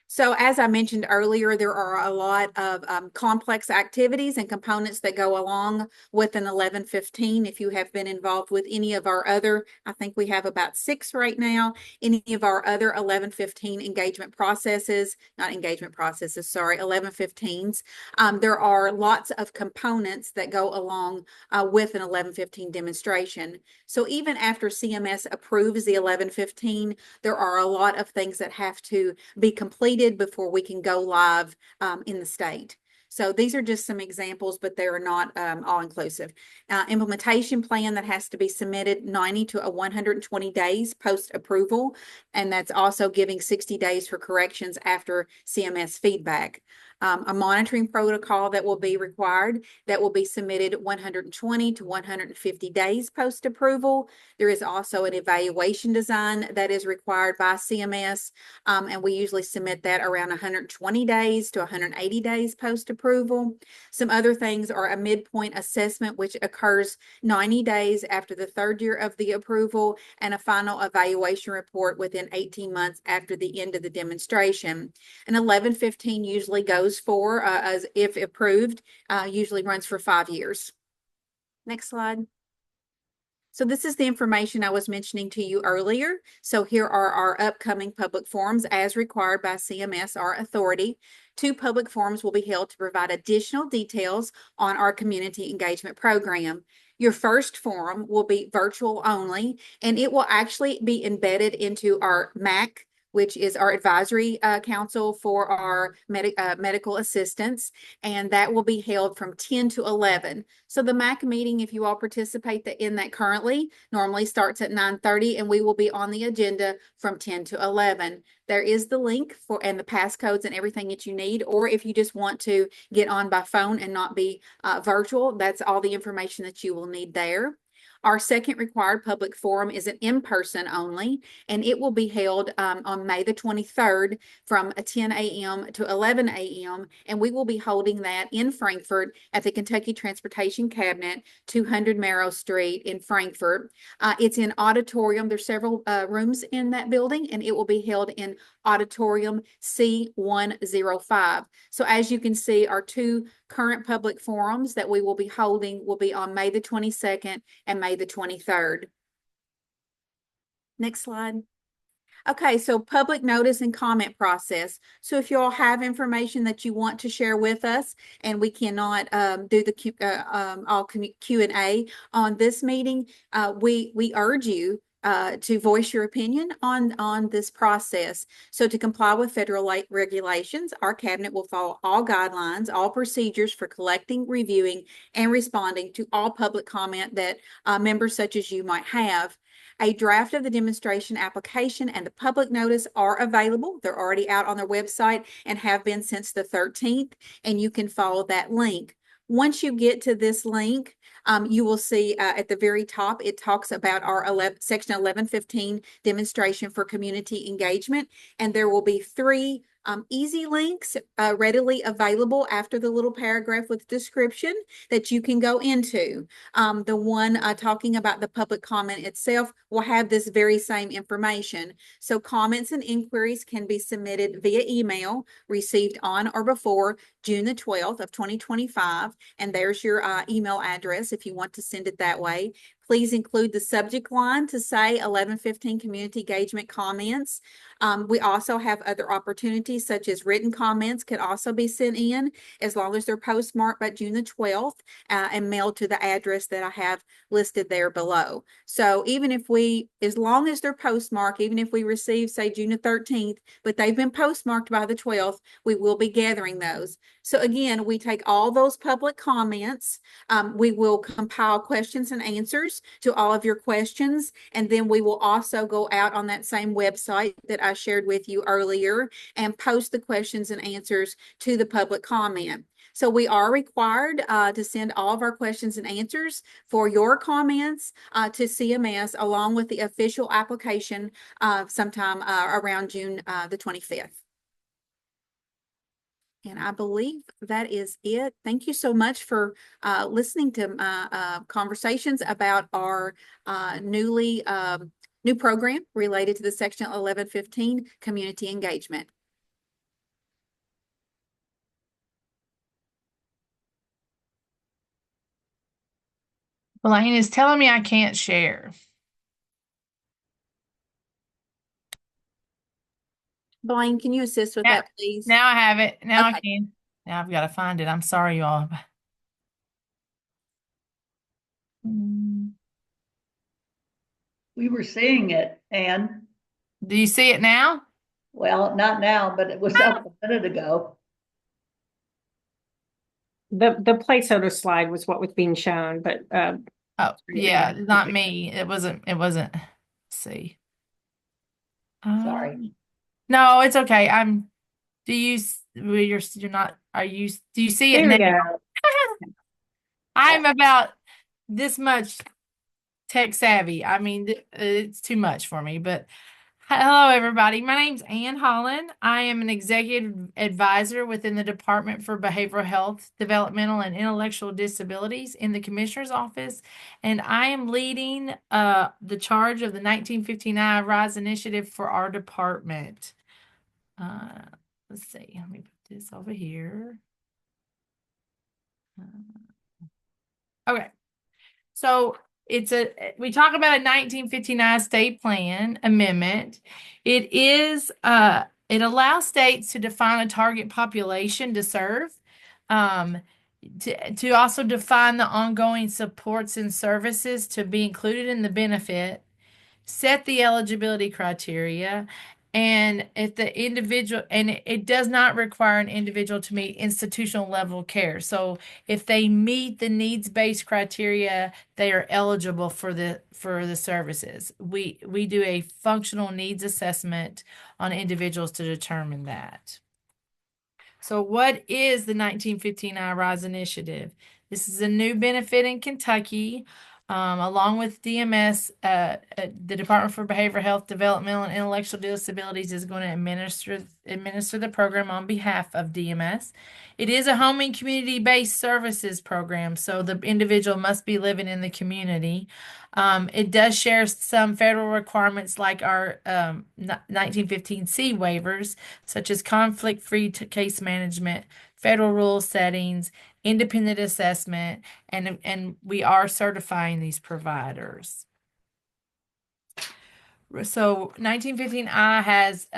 So as I mentioned earlier, there are a lot of complex activities and components that go along with an 1115. If you have been involved with any of our other, I think we have about 6 right now, any of our other 1115 engagement processes, not engagement processes, sorry, 1115s. There are lots of components that go along with an 1115 demonstration. So even after CMS approves the 1115, there are a lot of things that have to be completed before we can go live in the state. So these are just some examples, but they are not all inclusive. Implementation plan that has to be submitted 90 to 120 days post approval. And that's also giving 60 days for corrections after CMS feedback. a monitoring protocol that will be required that will be submitted 120 to 150 days post-approval. There is also an evaluation design that is required by CMS, and we usually submit that around 120 days to 180 days post-approval. Some other things are a midpoint assessment, which occurs 90 days after the third year of the approval, and a final evaluation report within 18 months after the end of the demonstration. And 1115 usually goes for, as if approved, usually runs for 5 years. Next slide. So this is the information I was mentioning to you earlier. So here are our upcoming public forums as required by CMS, our authority. 2 public forums will be held to provide additional details on our community engagement program. Your first forum will be virtual only, and it will actually be embedded into our MAC, which is our advisory council for our medical assistants, and that will be held from 10 to 11. So the MAC meeting, if you all participate in that currently, normally starts at 9:30, and we will be on the agenda from 10 to 11. There is the link for and the passcodes and everything that you need, or if you just want to get on by phone and not be virtual, that's all the information that you will need there. Our second required public forum is an in-person only, and it will be held on May the 23rd from 10 a.m. to 11 a.m., and we will be holding that in Frankfort at the Kentucky Transportation Cabinet, 200 Merrill Street in Frankfort. It's in auditorium. There's several rooms in that building, and it will be held in auditorium C105. So as you can see, our 2 current public forums that we will be holding will be on May the 22nd and May the 23rd. Next slide. Okay, so public notice and comment process. So if you all have information that you want to share with us, and we cannot do the Q&A on this meeting, we urge you to voice your opinion on this process. So to comply with federal regulations, our cabinet will follow all guidelines, all procedures for collecting, reviewing, and responding to all public comment that members such as you might have. A draft of the demonstration application and the public notice are available. They're already out on their website and have been since the 13th, and you can follow that link. Once you get to this link, you will see at the very top, it talks about our Section 1115 demonstration for community engagement, and there will be 3 easy links readily available after the little paragraph with description that you can go into. The one talking about the public comment itself will have this very same information. So comments and inquiries can be submitted via email received on or before June the 12th of 2025. And there's your email address if you want to send it that way. Please include the subject line to say 1115 community engagement comments. We also have other opportunities such as written comments can also be sent in as long as they're postmarked by June the 12th and mailed to the address that I have listed there below. So even if as long as they're postmarked, even if we receive, say, June the 13th, but they've been postmarked by the 12th, we will be gathering those. So again, we take all those public comments. We will compile questions and answers to all of your questions. And then we will also go out on that same website that I shared with you earlier and post the questions and answers to the public comment. So we are required to send all of our questions and answers for your comments to CMS along with the official application sometime around June the 25th. And I believe that is it. Thank you so much for listening to my conversations about our new program related to the Section 1115 community engagement. Blaine is telling me I can't share. Blaine, can you assist with that, please? Now I have it. Now Okay. I can. Now I've got to find it. I'm sorry, y'all. We were seeing it, Anne. Do you see it now? Well, not now, but it was up a minute ago. The placeholder slide was what was being shown, but Oh, yeah, not me. It wasn't. Let's see. Sorry. No, it's okay. You're not do you see it There now? we go. I'm about this much tech savvy. I mean, it's too much for me, but hello, everybody. My name's Ann Holland. I am an executive advisor within the Department for Behavioral Health, Developmental, and Intellectual Disabilities in the Commissioner's Office, and I am leading the charge of the 1959 RISE initiative for our department. Let's see. Let me put this over here. Okay. So we talk about a 1959 state plan amendment. It allows states to define a target population to serve, to also define the ongoing supports and services to be included in the benefit, set the eligibility criteria, and if the individual, and it does not require an individual to meet institutional level care. So if they meet the needs-based criteria, they are eligible for the services. We do a functional needs assessment on individuals to determine that. So what is the 1959 RISE initiative? This is a new benefit in Kentucky. Along with DMS, the Department for Behavioral Health, Developmental, and Intellectual Disabilities is going to administer the program on behalf of DMS. It is a home and community-based services program, so the individual must be living in the community. It does share some federal requirements like our 1915C waivers, such as conflict-free case management, federal rule settings, independent assessment, and we are certifying these providers. So 1915I has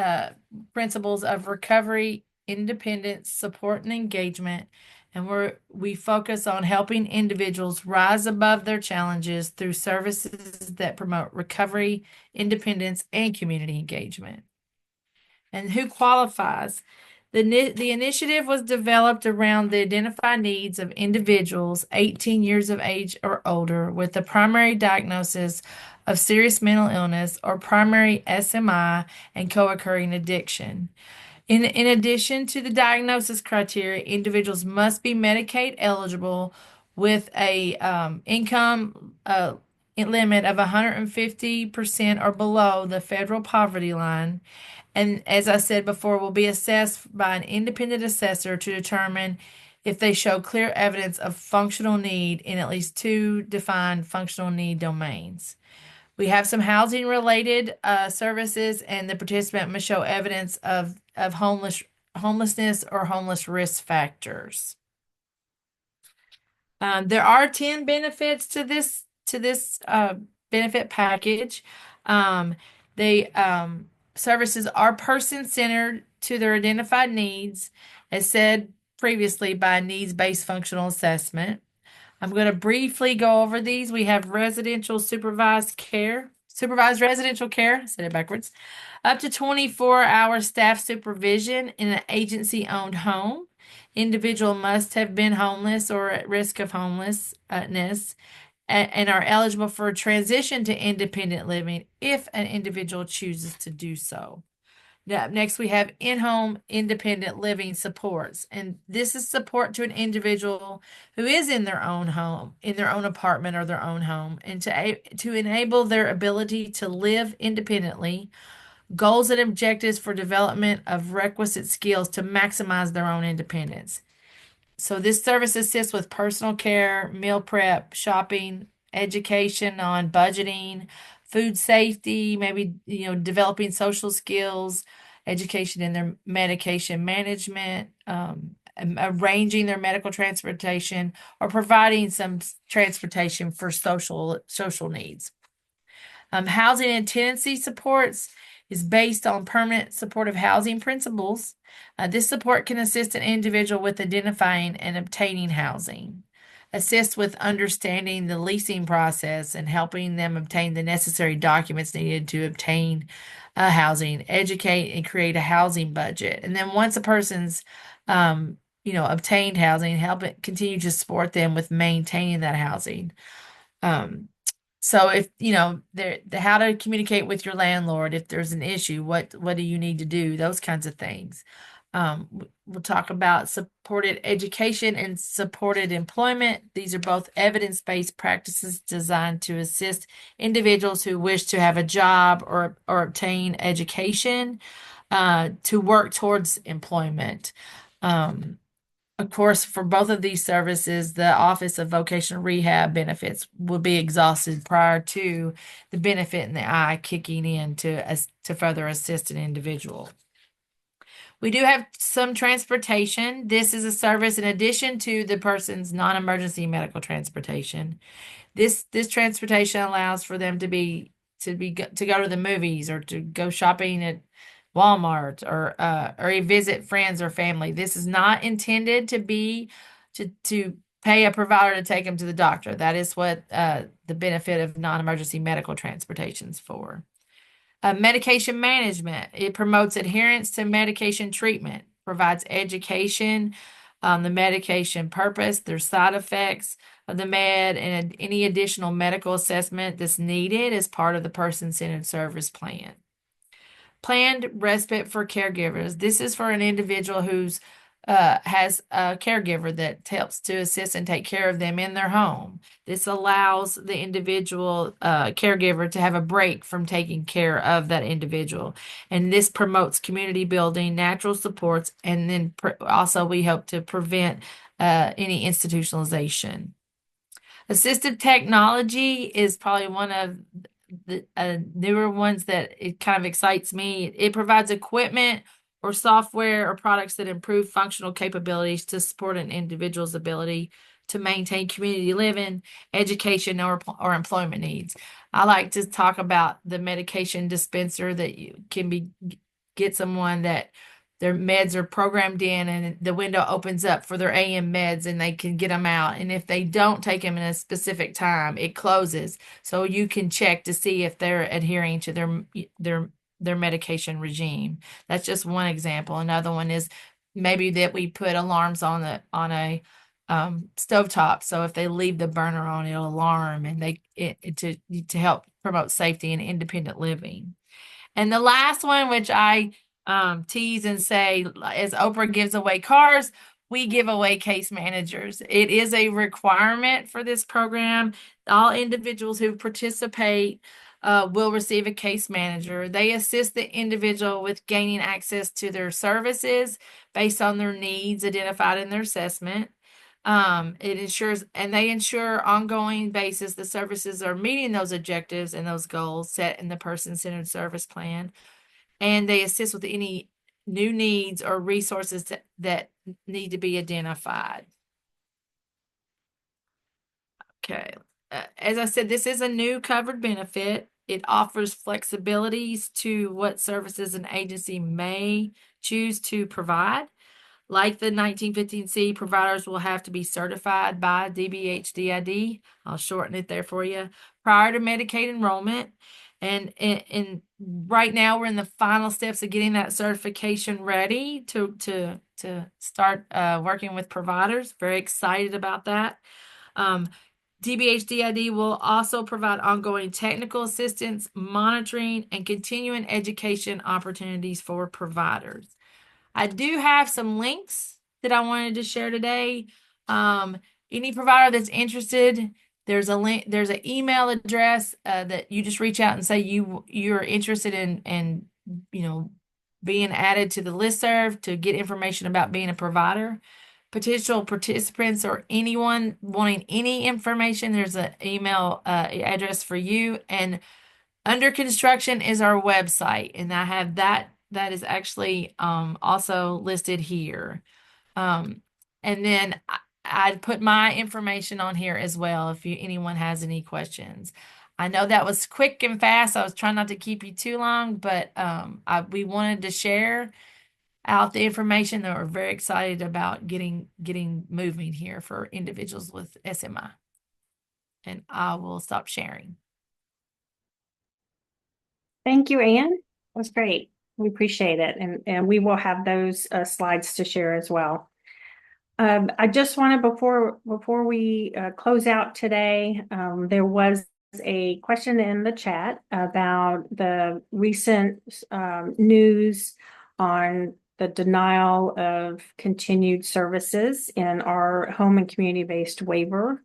principles of recovery, independence, support, and engagement, and we focus on helping individuals rise above their challenges through services that promote recovery, independence, and community engagement. And who qualifies? The initiative was developed around the identified needs of individuals 18 years of age or older with the primary diagnosis of serious mental illness or primary SMI and co-occurring addiction. In addition to the diagnosis criteria, individuals must be Medicaid eligible with a income limit of 150% or below the federal poverty line. And as I said before, will be assessed by an independent assessor to determine if they show clear evidence of functional need in at least 2 defined functional need domains. We have some housing related services, and the participant must show evidence of homelessness or homeless risk factors. There are 10 benefits to this benefit package. Services are person-centered to their identified needs, as said previously by needs-based functional assessment. I'm going to briefly go over these. We have supervised residential care, I said it backwards, up to 24-hour staff supervision in an agency-owned home. Individual must have been homeless or at risk of homelessness and are eligible for a transition to independent living if an individual chooses to do so. Now, next, we have in-home independent living supports, and this is support to an individual who is in their own home, in their own apartment or their own home, and to enable their ability to live independently, goals and objectives for development of requisite skills to maximize their own independence. So this service assists with personal care, meal prep, shopping, education on budgeting, food safety, maybe developing social skills, education in their medication management, arranging their medical transportation, or providing some transportation for social needs. Housing and tenancy supports is based on permanent supportive housing principles. This support can assist an individual with identifying and obtaining housing, assist with understanding the leasing process and helping them obtain the necessary documents needed to obtain housing, educate and create a housing budget. And then once a person's obtained housing, help it continue to support them with maintaining that housing. So if how to communicate with your landlord if there's an issue, what do you need to do, those kinds of things. We'll talk about supported education and supported employment. These are both evidence-based practices designed to assist individuals who wish to have a job or obtain education to work towards employment. Of course, for both of these services, the Office of Vocational Rehab benefits will be exhausted prior to the benefit in the eye kicking in to further assist an individual. We do have some transportation. This is a service in addition to the person's non-emergency medical transportation. This transportation allows for them to go to the movies or to go shopping at Walmart or visit friends or family. This is not intended to be to pay a provider to take them to the doctor. That is what the benefit of non-emergency medical transportation is for. Medication management. It promotes adherence to medication treatment, provides education on the medication purpose, their side effects of the med, and any additional medical assessment that's needed as part of the person-centered service plan. Planned respite for caregivers. This is for an individual who's has a caregiver that helps to assist and take care of them in their home. This allows the individual caregiver to have a break from taking care of that individual. And this promotes community building, natural supports, and then also we hope to prevent any institutionalization. Assistive technology is probably one of the newer ones that it kind of excites me. It provides equipment or software or products that improve functional capabilities to support an individual's ability to maintain community living, education, or employment needs. I like to talk about the medication dispenser that you can get someone that their meds are programmed in and the window opens up for their AM meds and they can get them out. And if they don't take them in a specific time, it closes. So you can check to see if they're adhering to their medication regime. That's just one example. Another one is maybe that we put alarms on a stovetop. So if they leave the burner on, it'll alarm and to help promote safety and independent living. And the last one, which I tease and say, as Oprah gives away cars, we give away case managers. It is a requirement for this program. All individuals who participate will receive a case manager. They assist the individual with gaining access to their services based on their needs identified in their assessment. It ensures, and they ensure ongoing basis the services are meeting those objectives and those goals set in the person-centered service plan. And they assist with any new needs or resources that need to be identified. Okay. As I said, this is a new covered benefit. It offers flexibilities to what services an agency may choose to provide. Like the 1915C, providers will have to be certified by DBHDID. I'll shorten it there for you. Prior to Medicaid enrollment. And right now we're in the final steps of getting that certification ready to start working with providers. Very excited about that. DBHDID will also provide ongoing technical assistance, monitoring, and continuing education opportunities for providers. I do have some links that I wanted to share today. Any provider that's interested, there's a link, there's an email address that you just reach out and say you're interested in being added to the listserv to get information about being a provider. Potential participants or anyone wanting any information, there's an email address for you. And under construction is our website, and I have that is actually also listed here. And then I'd put my information on here as well if anyone has any questions. I know that was quick and fast. I was trying not to keep you too long, but we wanted to share out the information that we're very excited about getting moving here for individuals with SMI. And I will stop sharing. Thank you, Ann. That was great. We appreciate it. And we will have those slides to share as well. I just wanted, before we close out today, there was a question in the chat about the recent news on the denial of continued services in our home and community-based waiver.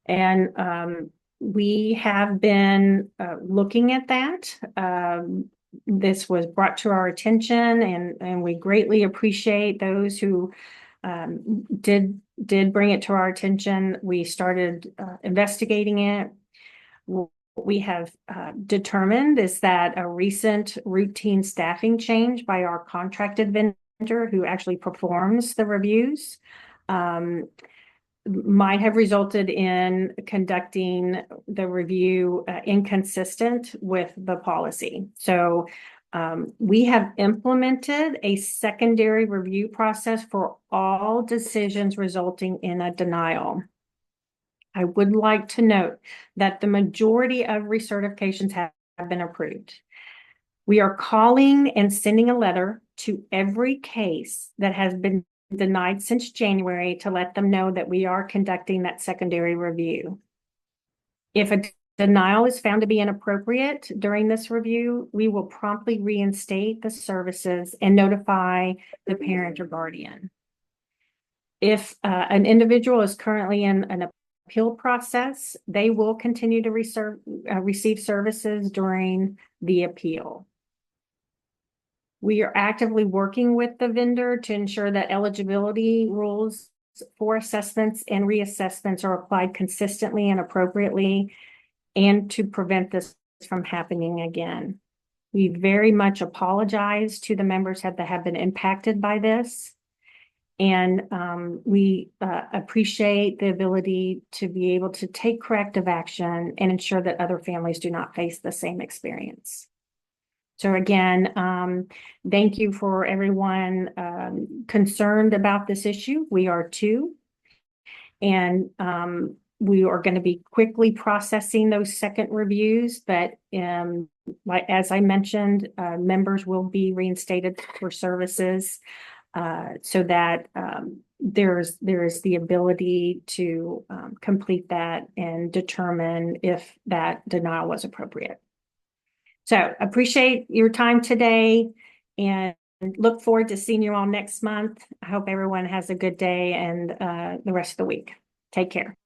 And we have been looking at that. This was brought to our attention, and we greatly appreciate those who did bring it to our attention. We started investigating it. What we have determined is that a recent routine staffing change by our contracted vendor who actually performs the reviews might have resulted in conducting the review inconsistent with the policy. So we have implemented a secondary review process for all decisions resulting in a denial. I would like to note that the majority of recertifications have been approved. We are calling and sending a letter to every case that has been denied since January to let them know that we are conducting that secondary review. If a denial is found to be inappropriate during this review, we will promptly reinstate the services and notify the parent or guardian. If an individual is currently in an appeal process, they will continue to receive services during the appeal. We are actively working with the vendor to ensure that eligibility rules for assessments and reassessments are applied consistently and appropriately, and to prevent this from happening again. We very much apologize to the members that have been impacted by this. And we appreciate the ability to be able to take corrective action and ensure that other families do not face the same experience. So again, thank you for everyone concerned about this issue. We are too. And we are going to be quickly processing those second reviews, but as I mentioned, members will be reinstated for services so that there is the ability to complete that and determine if that denial was appropriate. So appreciate your time today and look forward to seeing you all next month. I hope everyone has a good day and the rest of the week. Take care.